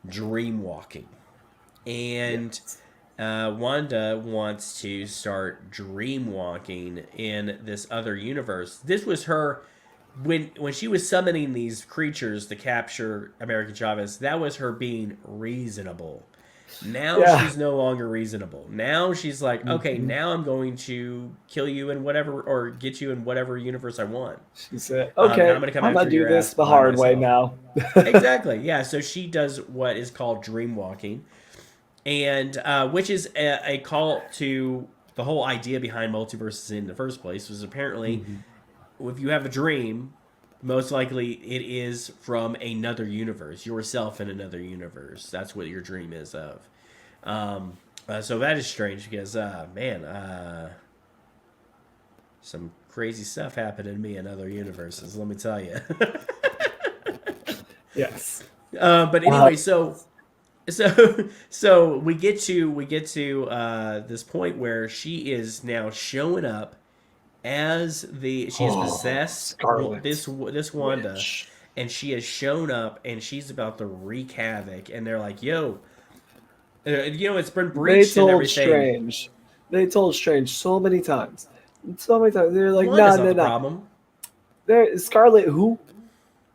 Dreamwalking, and Yes. Wanda wants to start dreamwalking in this other universe. This was her when she was summoning these creatures to capture American Chavez. That was her being reasonable. Now Yeah. she's no longer reasonable. Now she's like, okay, Mhm. now I'm going to kill you in whatever or get you in whatever universe I want. She said, Now I'm "Okay, going to come I'm gonna after do your this ass the by hard way myself. now." Exactly. Yeah. So she does what is called dreamwalking, and which is a call to the whole idea behind multiverses in the first place. Was apparently Mhm. if you have a dream, most likely it is from another universe, yourself in another universe. That's what your dream is of. So that is strange because, man, some crazy stuff happened to me in other universes. Let me tell you. Yes. But Uh, anyway, so we get to this point where she is now showing up as she has oh, possessed Scarlet this Wanda, Witch. and she has shown up and she's about to wreak havoc. And they're like, "Yo, it's been They breached and told everything." Strange. They told Strange so many times. So many times. They're like, Wanda's "Nah, not nah, the nah." problem. They're Scarlet who?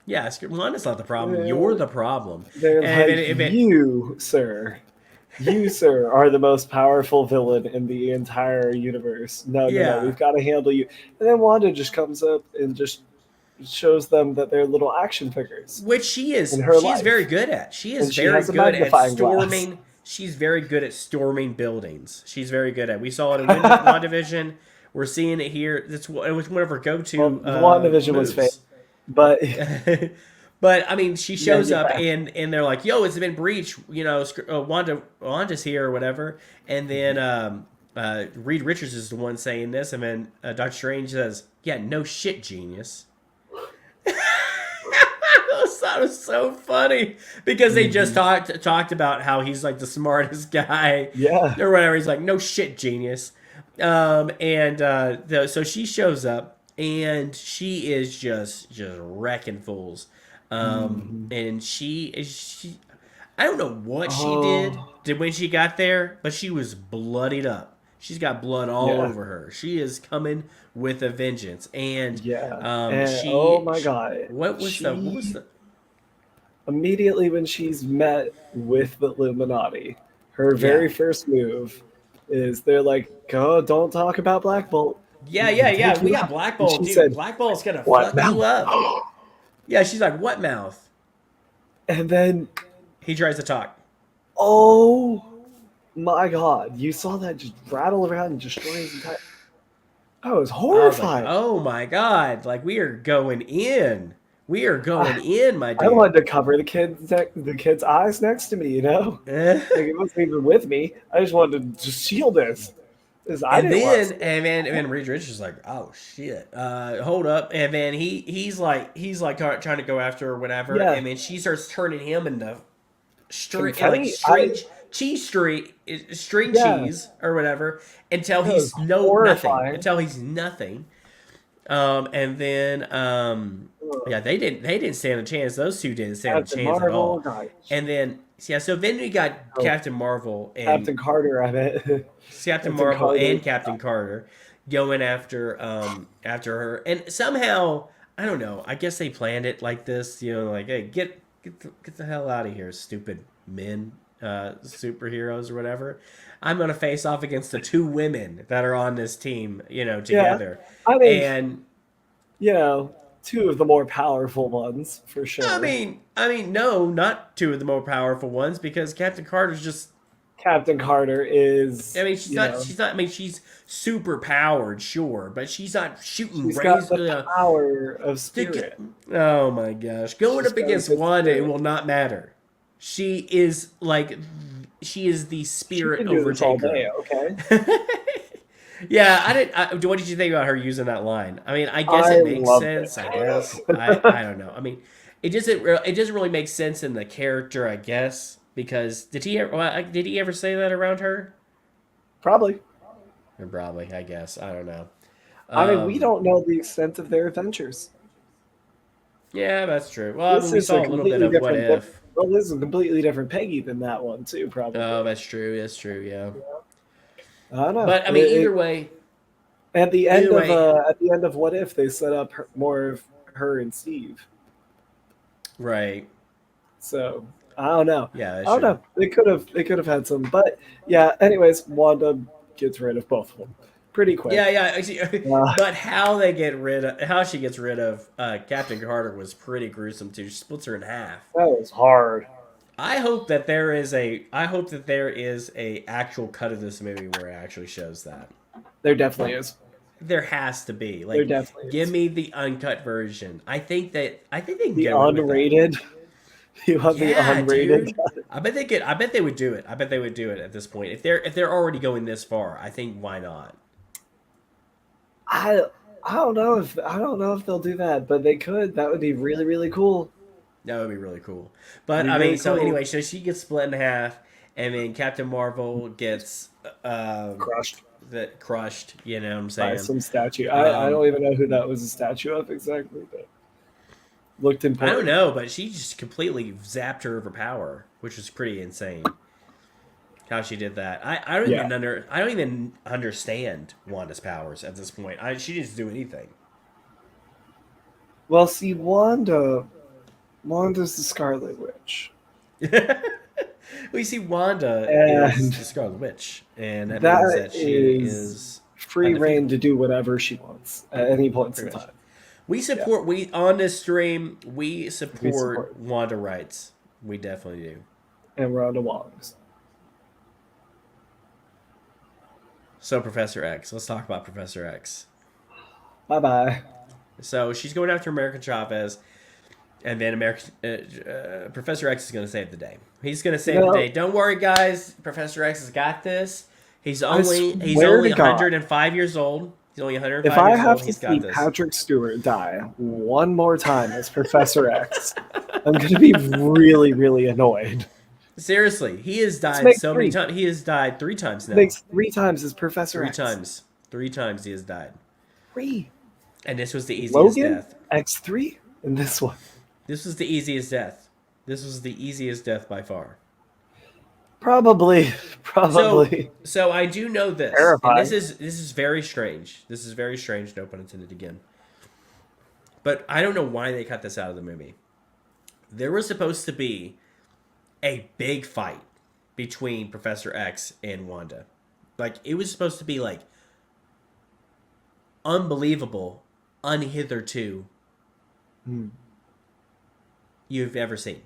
Yeah, Wanda's not the problem. You're They're, the problem. they're And like, if it you, sir, are the most powerful villain in the entire universe. No, no, no. yeah, We've got to handle you. And then Wanda just comes up and just shows them that they're little action figures which in her she is very life. good at. She is And she very has a good at magnifying glass. storming. She's very good at storming buildings. She's very good at. We saw it in WandaVision. We're seeing it here. It was one of her Well, go-to the WandaVision was fake. moves. But But I mean, she yeah, shows up yeah. and they're like, "Yo, it's been breached." Wanda's here or whatever. And then Reed Richards is the one saying this, and then Doctor Strange says, "Yeah, no shit, genius." That was so funny because they just Mhm. talked about how he's like the smartest guy Yeah. or whatever. He's like, no shit, genius. So she shows up and she is just wrecking fools. Mhm. And she I don't know what she Oh, did when she got there, but she was bloodied up. She's got blood all yeah, over her. She is coming with a vengeance, and yeah. And oh my she God, what was she the immediately when she's met with the Illuminati, her yeah very first move is they're like, "Oh, don't talk about Black Bolt. He can take we you got out." Black And Ball, she dude. said, Black Ball's gonna "What fuck you mouth?" up. Yeah, she's like, what mouth? And then, He tries to talk. oh my God, you saw that just rattle around and destroy his entire. That was I was like, horrifying. oh my god, like we are going in. We are going I, in, my I dude. wanted to cover the kid's eyes next to me. Like it wasn't even with me. I just wanted to just shield this. I And didn't want to then see it. and then Reed Richards is like, oh shit, hold up. And then he's like trying to go after her, or whatever. Yeah, And then she starts turning him into confetti. string Yeah, cheese or whatever until that was he's nothing horrifying. until he's nothing. And then Ugh. yeah, they didn't stand a chance. Those two didn't stand a Captain chance at Marvel, all. God, And then yeah, so then we got oh, Captain Marvel and Captain Carter. I bet Captain Captain Marvel Carter. and Captain Carter going after her, and somehow I don't know. I guess they planned it like this, like hey, get the hell out of here, stupid men, superheroes or whatever. I'm gonna face off against the two women that are on this team, Yeah, together, I think and you know two of the more powerful ones for I sure. mean, I mean, no, not two of the more powerful ones because Captain Carter's just Captain Carter I is, mean, she's not. I mean, she's super powered, sure, but she's not shooting she's got rays. the power of spirit. Oh my gosh, going She's up got a against good Wanda, it spirit. will not matter. She is like, she is the She spirit can do this all overtaker. day, okay? Yeah, I didn't. What did you think about her using that line? I mean, I guess I it makes loved sense. I guess it. I don't know. I mean, it doesn't really make sense in the character, I guess, because did he ever say that around her? Probably. Or probably, I guess. I don't know. I mean, we Um, don't know the extent of their adventures. yeah, that's true. Well, I mean, This we is a saw a little bit completely of what different. if. Well, this is a completely different Peggy than that one too. Oh, Probably. that's true. That's true. Yeah. I don't know. But I mean, either way, At the end of What If, they set up more of her and Steve. right? So I don't know. Yeah, I that's don't true. know. They could have had some, but yeah. Anyways, Wanda gets rid of both of them pretty Yeah, quick. yeah. I see. Uh, But how she gets rid of Captain Carter was pretty gruesome too. She splits her in half. that was hard. I hope that there is a actual cut of this movie where it actually shows that. There definitely is. There has to be. There Like, definitely give is. me the uncut version. I think they can The get away with that. unrated. You want the Yeah, unrated? dude. I bet they would do it. I bet they would do it at this point. If they're already going this far, I think why not? I I don't know if they'll do that, but they could. That would be really really cool. That would be really cool. It'd But be I really mean, so cool. anyway, so she gets split in half, and then Captain Marvel gets Crushed crushed. You know what I'm by saying? some statue. I Um, don't even know who that was a statue of exactly, but looked I don't important. know, but she just completely zapped her of her power, which was pretty insane. How she did that? Yeah. I don't even understand Wanda's powers at this point. She didn't do anything. Well, see, Wanda's the Scarlet Witch, We see Wanda is and the Scarlet Witch, and that means that that she is is free reign to undefeatable, do whatever she wants at any points in pretty much. time. Yeah, We on this stream we we support support Wanda rights. We definitely do. and we're on to Wong's. So Professor X, let's talk about Professor X. Bye bye. So she's going after American Chavez, and then Professor X is going to save the day. He's going to You save the know, day. Don't worry, guys. Professor X has got this. I He's swear only to God, 105 years old. He's only if 105 I years have old. to He's got see this. Patrick Stewart die one more time as Professor X, I'm going to be really, really annoyed. Seriously, he has Let's died make so many three. times. He has died 3 times now. Makes three times as Professor Three X. times. 3 times he has died. Three. And this was the easiest Logan death. X3 in this one. This was the easiest death. This was the easiest death by far. Probably, So, probably so I do know this, and terrifying. this is very strange. This is very strange. No pun intended again. But I don't know why they cut this out of the movie. There was supposed to be a big fight between Professor X and Wanda. Like it was supposed to be like unbelievable, unhitherto Hmm. you've ever seen.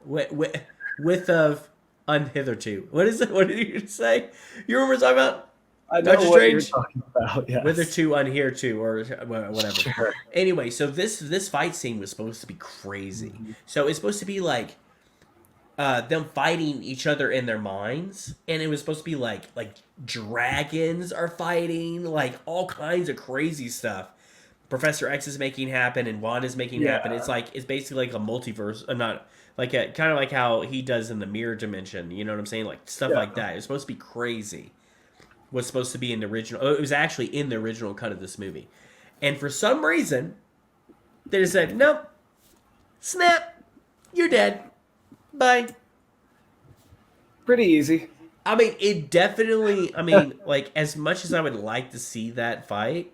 With of unhitherto. What is it? What did you say? You remember talking about I know Doctor what you're Strange? talking about. Yes. Hitherto, unhereto, or whatever. Sure. Anyway, so this fight scene was supposed to be crazy. Mhm. So it's supposed to be like them fighting each other in their minds, and it was supposed to be like dragons are fighting, like all kinds of crazy stuff. Professor X is making happen, and Wanda's making happen. Yeah. It's basically like a multiverse, not like a kind of like how he does in the mirror dimension. You know what I'm saying? Like stuff Yeah. like that. It's supposed to be crazy. Was supposed to be in the original. Oh, it was actually in the original cut of this movie, and for some reason, they just said, "Nope, snap, you're dead, bye." Pretty easy. I mean, it definitely. I mean, like as much as I would like to see that fight,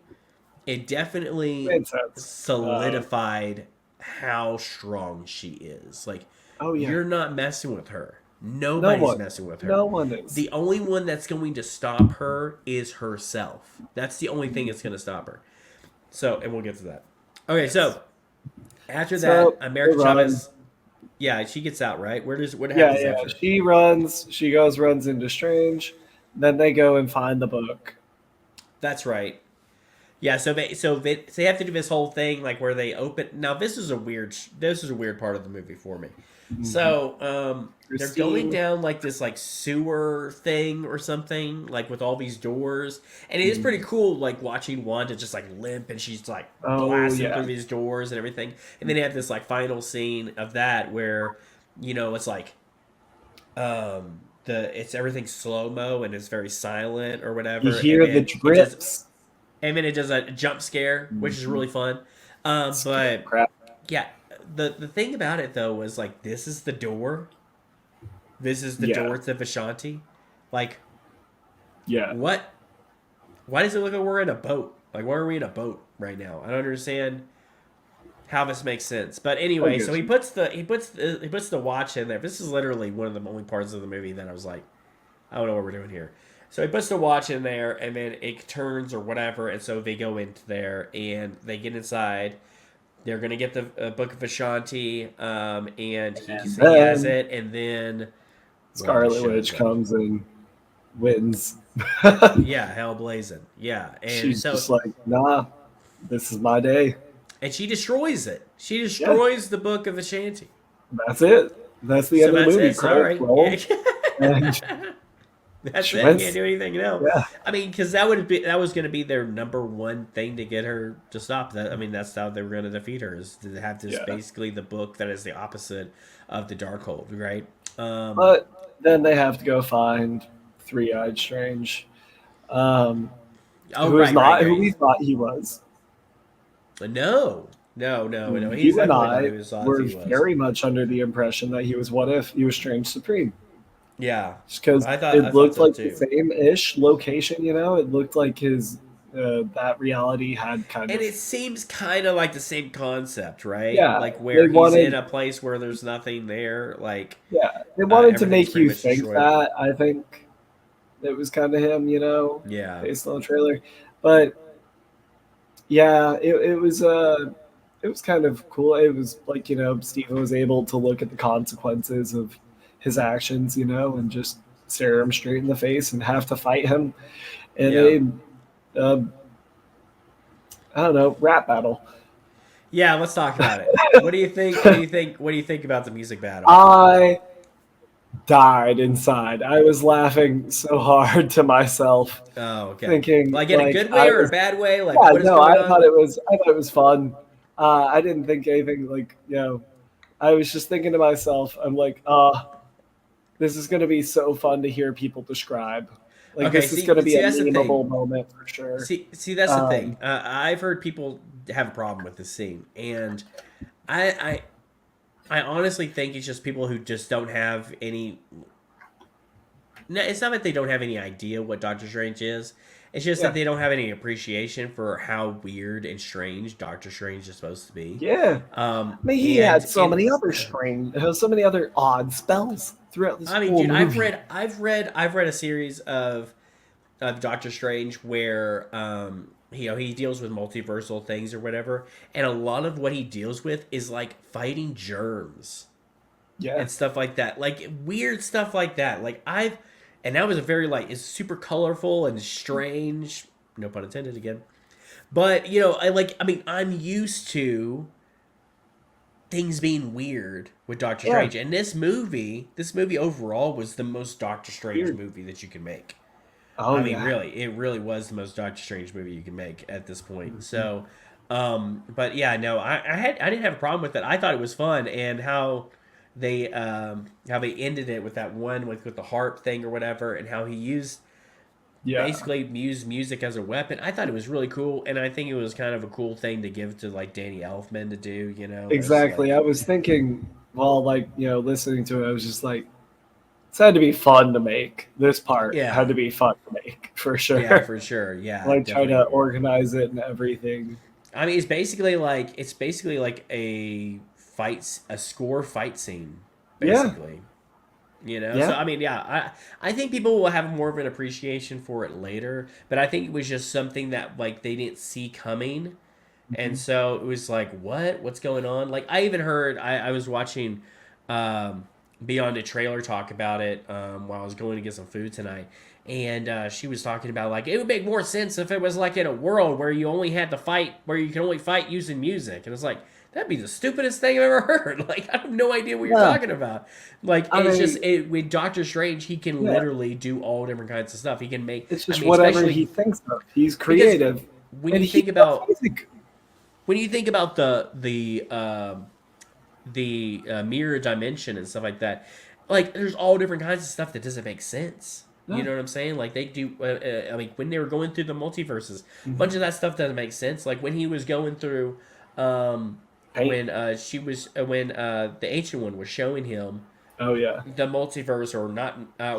it definitely Made sense. solidified how strong she is. Like, Oh yeah. you're not messing with her. No Nobody's one. messing with her. No one is. The only one that's going to stop her is herself. That's the only thing that's going to stop her. So, and we'll get to that. Okay, so after So, that, America they run. Chavez, yeah, she gets out, right? What Yeah, happens yeah. after? She runs. She runs into Strange. Then they go and find the book. That's right. Yeah, so they have to do this whole thing like where they open. Now this is a weird part of the movie for me. So they're going Christine. down like this like sewer thing or something like with all these doors, and it is pretty cool like watching Wanda just like limp and she's like Oh blasting yeah. through these doors and everything, and then they have this like final scene of that where it's like the it's everything slow mo and it's very silent or whatever, You hear the drips. and then it does a jump scare, which is really fun. But Crap. yeah, the thing about it though was like this is the door. This is the Yeah. door to Vishanti. Like Yeah. what? Why does it look like we're in a boat? Like why are we in a boat right now? I don't understand how this makes sense. But anyway, so he puts the watch in there. This is literally one of the only parts of the movie that I was like, I don't know what we're doing here. So he puts the watch in there, and then it turns or whatever, and so they go into there, and they get inside. They're gonna get the Book of Ashanti, and he has it, and then Scarlet Wanda Witch shows up. comes and wins. Yeah, hell blazing, yeah, and She's so just like, nah, this is my day. and she destroys it. She destroys the Book of Ashanti. That's it. That's the So end of the that's movie. it. Sorry. Credits roll. And That's she it. wins. Can't do anything else. Yeah. I mean, because that was going to be their number one thing to get her to stop. That I mean, that's how they were going to defeat her is to have this basically the book that is the opposite of the Darkhold, right? But then they have to go find Three-Eyed Strange, who we thought he was. No. You He's and definitely not I who we thought were he was. very much under the impression that he was What If he was Strange Supreme. Yeah, Just because I it looked so like too. the same-ish location, it looked like his that reality had kind And of. it seems kind of like the same concept, right? Yeah, Like where they he's wanted- in a place where there's nothing there. Like Yeah, they wanted to everything's make pretty you much think destroyed. that. I think it was kind of him, Yeah. based on the trailer. But yeah, it was kind of cool. It was like Steven was able to look at the consequences of his actions, and just stare him straight in the face and have to fight him in a I don't know, rap battle. Yeah, let's talk about it. What do you think? What do you think about the music battle? I died inside. I was laughing so hard to myself, Oh, okay. thinking Like in a good way or a bad way? Like yeah, what is no, going I on? thought it was fun. I didn't think anything like I was just thinking to myself, I'm like, this is gonna be so fun to hear people describe. Like Okay, this is gonna be a that's the thing. memeable moment for sure. See, that's the thing. I've heard people have a problem with this scene, and I I honestly think it's just people who just don't have any. No, it's not that they don't have any idea what Doctor Strange is. It's just Yeah. that they don't have any appreciation for how weird and strange Doctor Strange is supposed to be. Yeah. Um, I mean, he and had so many other so many other odd spells throughout this I mean, whole dude, movie. I've read a series of Doctor Strange where he deals with multiversal things or whatever, and a lot of what he deals with is like fighting germs Yeah. and stuff like that, like weird stuff like that. And that was a very like it's super colorful and strange, no pun intended again. But I'm used to things being weird with Doctor Yeah. Strange, and this movie overall was the most Doctor Strange Weird. movie that you can make. Oh I mean, yeah. really, it really was the most Doctor Strange movie you can make at this point. Mhm. So, but yeah, no, I didn't have a problem with it. I thought it was fun, and how they ended it with that one with the harp thing or whatever, and how he Yeah. basically used music as a weapon. I thought it was really cool, and I think it was kind of a cool thing to give to like Danny Elfman to do. You know, it's Exactly. like I was thinking while listening to it, I was just like, this had to be fun to make. This part had yeah, to be fun to make for yeah, sure. for sure, yeah, Like try definitely. to organize it and everything. I mean, it's basically like a score fight scene, Yeah. basically. You know, so Yeah. I mean, yeah, I think people will have more of an appreciation for it later, but I think it was just something that like they didn't see coming, and Mhm. so it was like, what's going on? Like I even heard I was watching um, Beyond a trailer talk about it while I was going to get some food tonight, and she was talking about like it would make more sense if it was like in a world where you only had to fight where you can only fight using music, and it's like. That'd be the stupidest thing I've ever heard. Like, I have no idea what you're Yeah. talking about. Like, I it's just mean, with Doctor Strange, he can yeah. literally do all different kinds of stuff. He can make, It's I just mean, whatever he especially thinks of. He's because creative. when And you he think about does music. when you think about the mirror dimension and stuff like that, like there's all different kinds of stuff that doesn't make sense. You Yeah. know what I'm saying? Like they do. I mean, when they were going through the multiverses, a bunch Mhm. of that stuff doesn't make sense. Like when he was going through, um, Paint. when the ancient one was showing him Oh yeah. the multiverse or not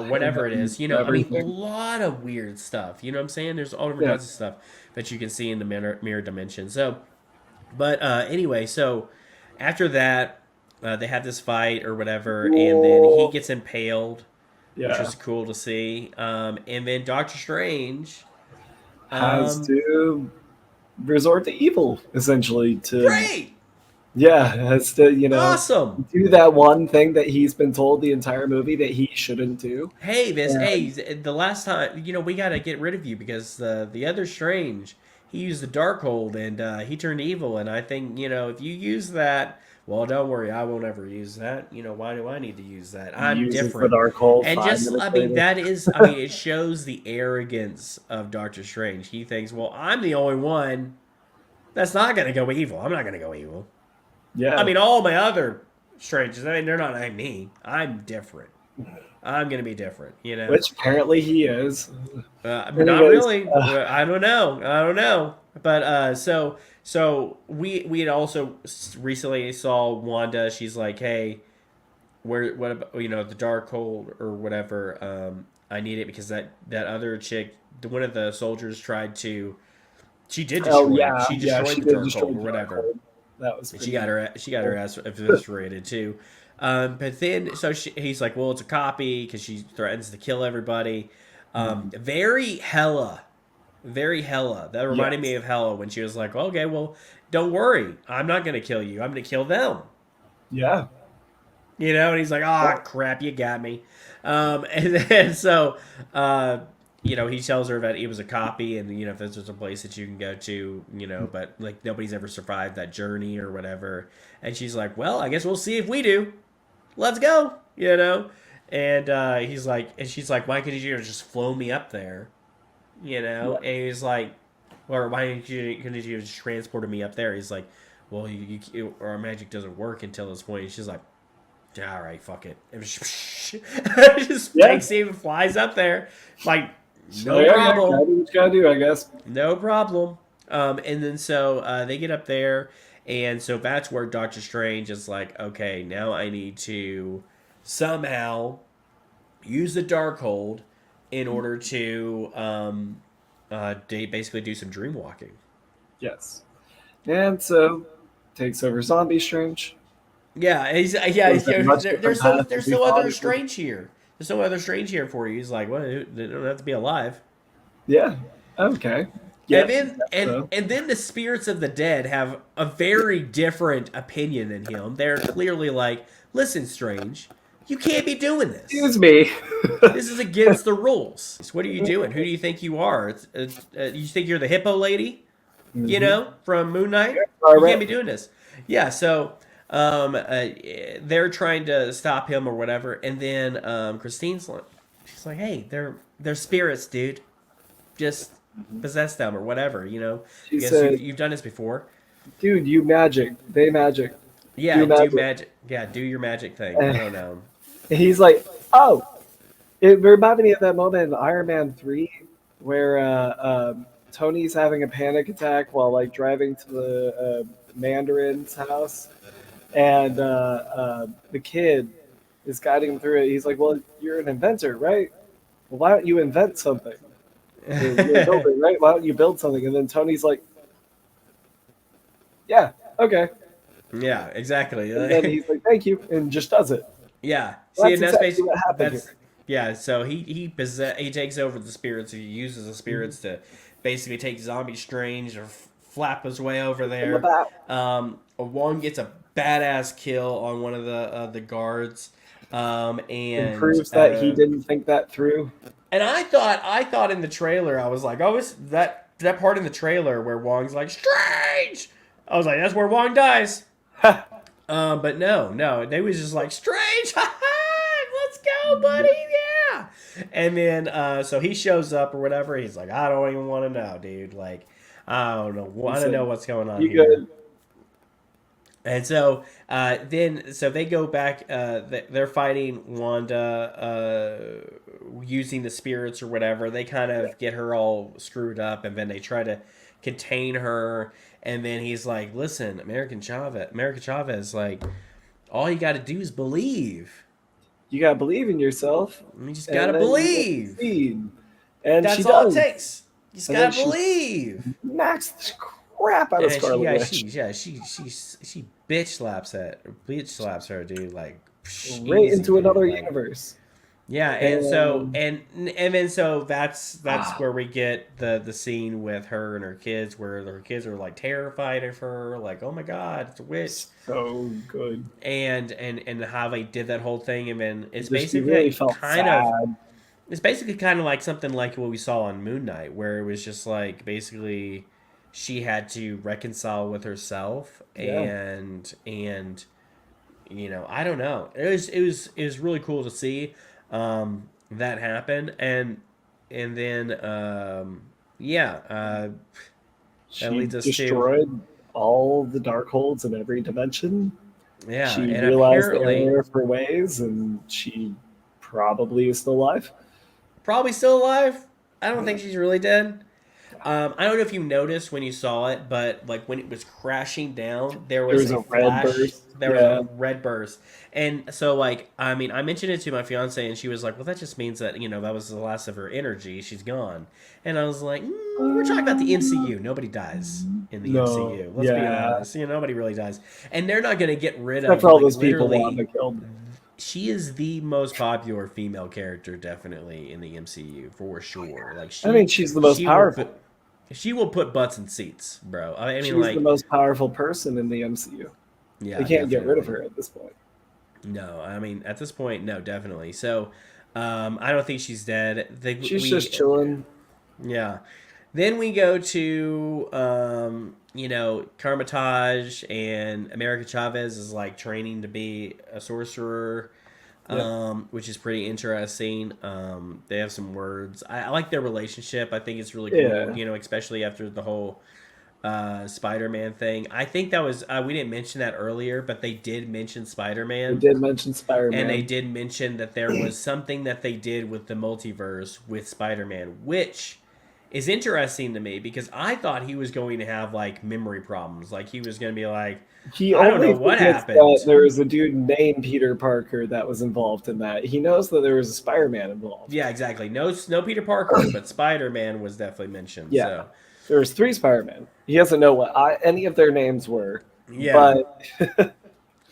whatever it And is, you know, I mean a everything. lot of weird stuff, you know what I'm saying? There's all different Yeah. kinds of stuff that you can see in the mirror dimension. So but anyway, so after that they have this fight or whatever, and then he Whoa. gets impaled, which Yeah. was cool to see. And then Doctor Strange, Has um to resort to evil essentially to great, has to awesome. do that one thing that he's been told the entire movie that he shouldn't do. Hey, And the last time, we got to get rid of you because the other Strange, he used the Darkhold and he turned evil. And I think, if you use that, well, don't worry, I won't ever use that. Why do I need to use that? he I'm uses the different. dark hole And five just, minutes I mean, later. it shows the arrogance of Doctor Strange. He thinks, well, I'm the only one that's not going to go evil. I'm not going to go evil. I Yeah. mean, all my other Stranges, I mean, they're not like me. I'm different. I'm gonna be different, Which apparently he is. Not Anyways, really. I don't know. I don't know. But so we had also recently saw Wanda. She's like, hey, what about the dark hold or whatever? I need it because that other chick, one of the soldiers tried to. She did oh destroy it. yeah, She yeah, destroyed she the did dark destroy hold or whatever. Darkhold. That was And pretty she got her cool. ass eviscerated too. But then, so he's like, well, it's a copy because she threatens to kill everybody. Mhm. Very Hella. That reminded me Yes. of Hella when she was like, okay, well, don't worry, I'm not gonna kill you. I'm gonna kill them. Yeah. And he's like, ah, crap, you got me. And then so, he tells her that it was a copy, and if there's just a place that you can go to, but like nobody's ever survived that journey or whatever. And she's like, well, I guess we'll see if we do. Let's go. And she's like, why couldn't you just flow me up there? Yeah. And he's like, or why couldn't you just transported me up there? He's like, well, our magic doesn't work until this point. And she's like, all right, fuck it. It just Yeah. takes him and flies up there. Like, So no yeah, problem. gotta do what you gotta do, I guess. No problem. And then so they get up there, and so that's where Doctor Strange is like, okay, now I need to somehow use the Darkhold in order to basically do some dream walking. Yes. And so takes over Zombie Strange. Yeah, Goes in a much different path than there's we no thought other it would. Strange here. There's no other Strange here for you. He's like, well, they don't have to be alive. Yeah. Okay. And Yep. then So and then the spirits of the dead have a very different opinion than him. They're clearly like, listen, Strange, you can't be doing this. excuse me. This is against the rules. What are you doing? Who do you think you are? You think you're the hippo lady? You Mm-hmm. know, from Moon Knight? All You can't right. be doing this. Yeah, so they're trying to stop him or whatever, and then Christine's like, she's like, hey, they're spirits, dude. Just possess them or whatever, you know. I She guess said, you've done this before. "Dude, you magic. They magic. Yeah, Do do magic." magic. Yeah, do your magic thing. I And don't know. he's like, "Oh." It reminded me of that moment in Iron Man 3 where Tony's having a panic attack while like driving to the Mandarin's house, and the kid is guiding him through it. He's like, "Well, you're an inventor, right? Well, why don't you invent something? You're a builder, right? Why don't you build something?" And then Tony's like, "Yeah, okay." Yeah, And then exactly. he's like, "Thank you," and just does it. Yeah. Well, See, that's and that's exactly basic. what happened That's here. yeah. So he takes over the spirits. He uses the Mhm. spirits to basically take Zombie Strange or flap his way over In the there. back, Wong gets a badass kill on one of the guards, and proves that he didn't think that through. and I thought in the trailer I was like, oh, is that part in the trailer where Wong's like Strange? I was like, that's where Wong dies. But no, they was just like Strange, let's go, buddy, yeah. And then so he shows up or whatever. He's like, I don't even want to know, dude. Like, I don't know, He want to know said, what's going on "You here. good?" And so then so they go back. They're fighting Wanda using the spirits or whatever. They kind Yeah. of get her all screwed up, and then they try to contain her. And then he's like, "Listen, American Chavez, like." All you got to do is believe. You gotta believe in yourself, You just got to and then you will believe. succeed. And she That's all it does. takes. You just And then got to she believe. knocks the crap out of And Scarlet Witch she bitch slaps her, dude. Like right easy, into dude. another Like universe. yeah, And and then so that's where we get the scene with her and her kids, where her kids are like terrified of her, like oh my god, it's a witch, so good. and how they did that whole thing, and then Just you really felt sad. it's basically kind of like something like what we saw on Moon Knight, where it was just like basically she had to reconcile with herself, Yeah. and you know I don't know, it was really cool to see that happen, and then yeah, that She leads us to destroyed all the dark holds in every dimension. yeah, She and realized the apparently error of her ways, and she probably is still alive. probably still alive. I don't think she's really dead. I don't know if you noticed when you saw it, but like when it was crashing down, there There was was a a red flash. burst. There was Yeah. a red burst, and so like I mean, I mentioned it to my fiance, and she was like, "Well, that just means that you know that was the last of her energy. She's gone." And I was like, "We're talking about the MCU. Nobody dies in the No. MCU. Let's be Yeah. honest. You know, nobody really dies, and they're not going to get rid Except of for all like those people literally." Wanda killed. She is the most popular female character, definitely in the MCU for sure. Like I mean, she's the most she will powerful. put she will put butts in seats, bro. I mean, She's the like, most powerful person in the MCU. They yeah, can't get rid of definitely. her at this point. No, I mean, at this point, no, definitely. So, I don't think she's dead. She's just chilling. Yeah. Then we go to, you know, Carmitage, and America Chavez is like training to be a sorcerer, Yep. which is pretty interesting. They have some words. I like their relationship. I think it's really cool, Yeah. you know, especially after the whole Spider-Man thing. I think that was we didn't mention that earlier, but they did mention We Spider-Man, did mention Spider and they Man. did mention that there was something that they did with the multiverse with Spider-Man, which is interesting to me because I thought he was going to have like memory problems. Like he was going to be like, He I don't know only what forgets that happened. there was a dude named Peter Parker that was involved in that. He knows that there was a Spider-Man involved. Yeah, exactly. No Peter Parker, but Spider-Man was definitely mentioned. Yeah, So there was three Spider-Man. He doesn't know what any of their names were, yeah. but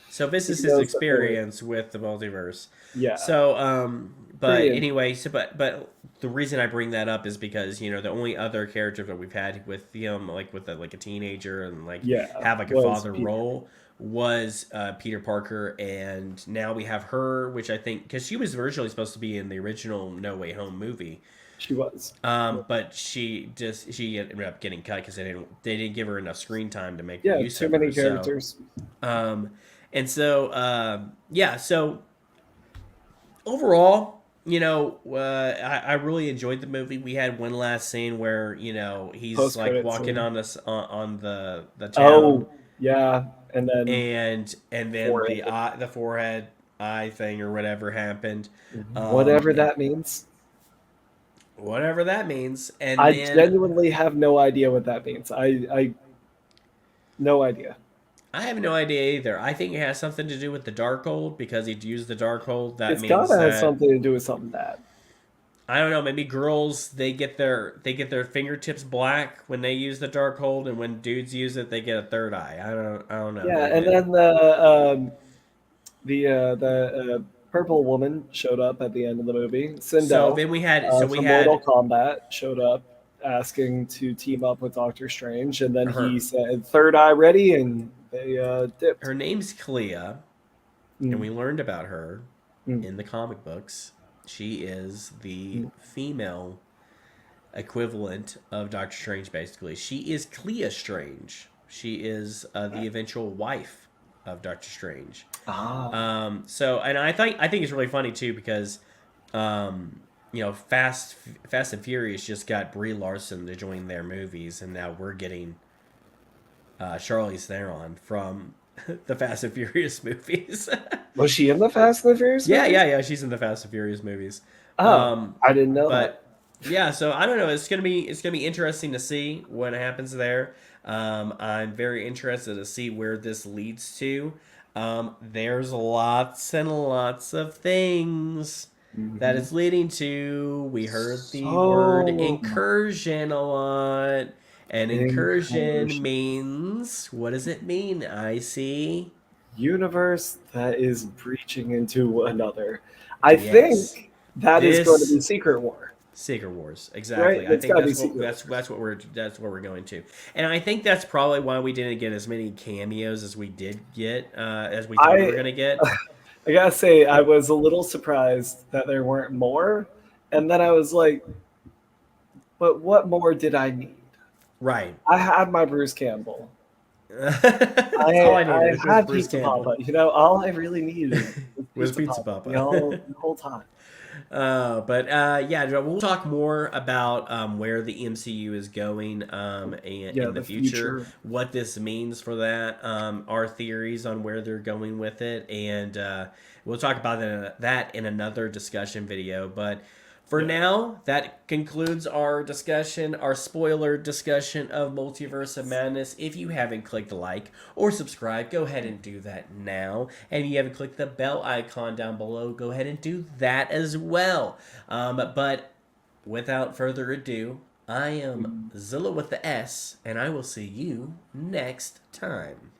So this he is his knows that there were. experience with the multiverse. Yeah, So but pretty anyway, but the reason I bring that up is because the only other character that we've had with him like with like a teenager and like yeah, have like a was father Peter. role was Peter Parker, and now we have her, which I think because she was originally supposed to be in the original No Way Home movie. She was. But she ended up getting cut because they didn't give her enough screen time to make Yeah, use too of her. many So characters. um, and so yeah, so overall, I really enjoyed the movie. We had one last scene where he's Post like credit walking scene. on this on the town, Oh, yeah, and then and then forehead. the forehead eye thing or whatever happened, Whatever and that means. whatever that means, and I then genuinely have no idea what that means. I no idea. I have no idea either. I think it has something to do with the Darkhold because he'd used the Darkhold. That It's got means to have that something to do with something bad. I don't know. Maybe girls they get their fingertips black when they use the Darkhold, and when dudes use it, they get a third eye. I don't know. Yeah, and Maybe. then the purple woman showed up at the end of the movie. So Sindel then we from Mortal had Kombat showed up asking to team up with Doctor Strange, and then he her. said third eye ready, and they dipped. Her name's Clea, and Mm, we learned about her mm, in the comic books. She is the mm. female equivalent of Doctor Strange. Basically, she is Clea Strange. She is the eventual wife of Doctor Strange. Ah, So, and I think it's really funny too because, Fast and Furious just got Brie Larson to join their movies, and now we're getting Charlize Theron from the Fast and Furious movies. was she in the Fast and the Furious Yeah, movies? yeah, yeah. She's in the Fast and Furious movies. Oh, Um, I didn't know that. but yeah, so I don't know. It's gonna be interesting to see what happens there. I'm very interested to see where this leads to. There's lots and lots of things that Mhm. it's leading to. We heard the word So incursion a lot. And incursion incursion. means, what does it mean, I-Cee? Universe that is breaching into another. I Yes. think that is going to be This Secret War, Secret Wars, right? exactly. I It's think got to be that's what Secret that's War. that's what we're going to, and I think that's probably why we didn't get as many cameos as we did get, as we thought we were I gonna get. I gotta say, I was a little surprised that there weren't more, and then I was like, but what more did I need? Right. I had my Bruce Campbell. That's all I I I needed was had Bruce Pizza Campbell. Papa. All I really needed was Was Pizza Pizza Papa Papa. the whole time. But yeah, Joe, we'll talk more about where the MCU is going Yeah, in the the future, future. what this means for that, our theories on where they're going with it, and we'll talk about that in another discussion video. But for Yeah. now, that concludes our discussion, our spoiler discussion of Multiverse of Madness. If you haven't clicked like or subscribe, go ahead and do that now. And if you haven't clicked the bell icon down below, go ahead and do that as well. But without further ado, I am Zilla with the S, and I will see you next time.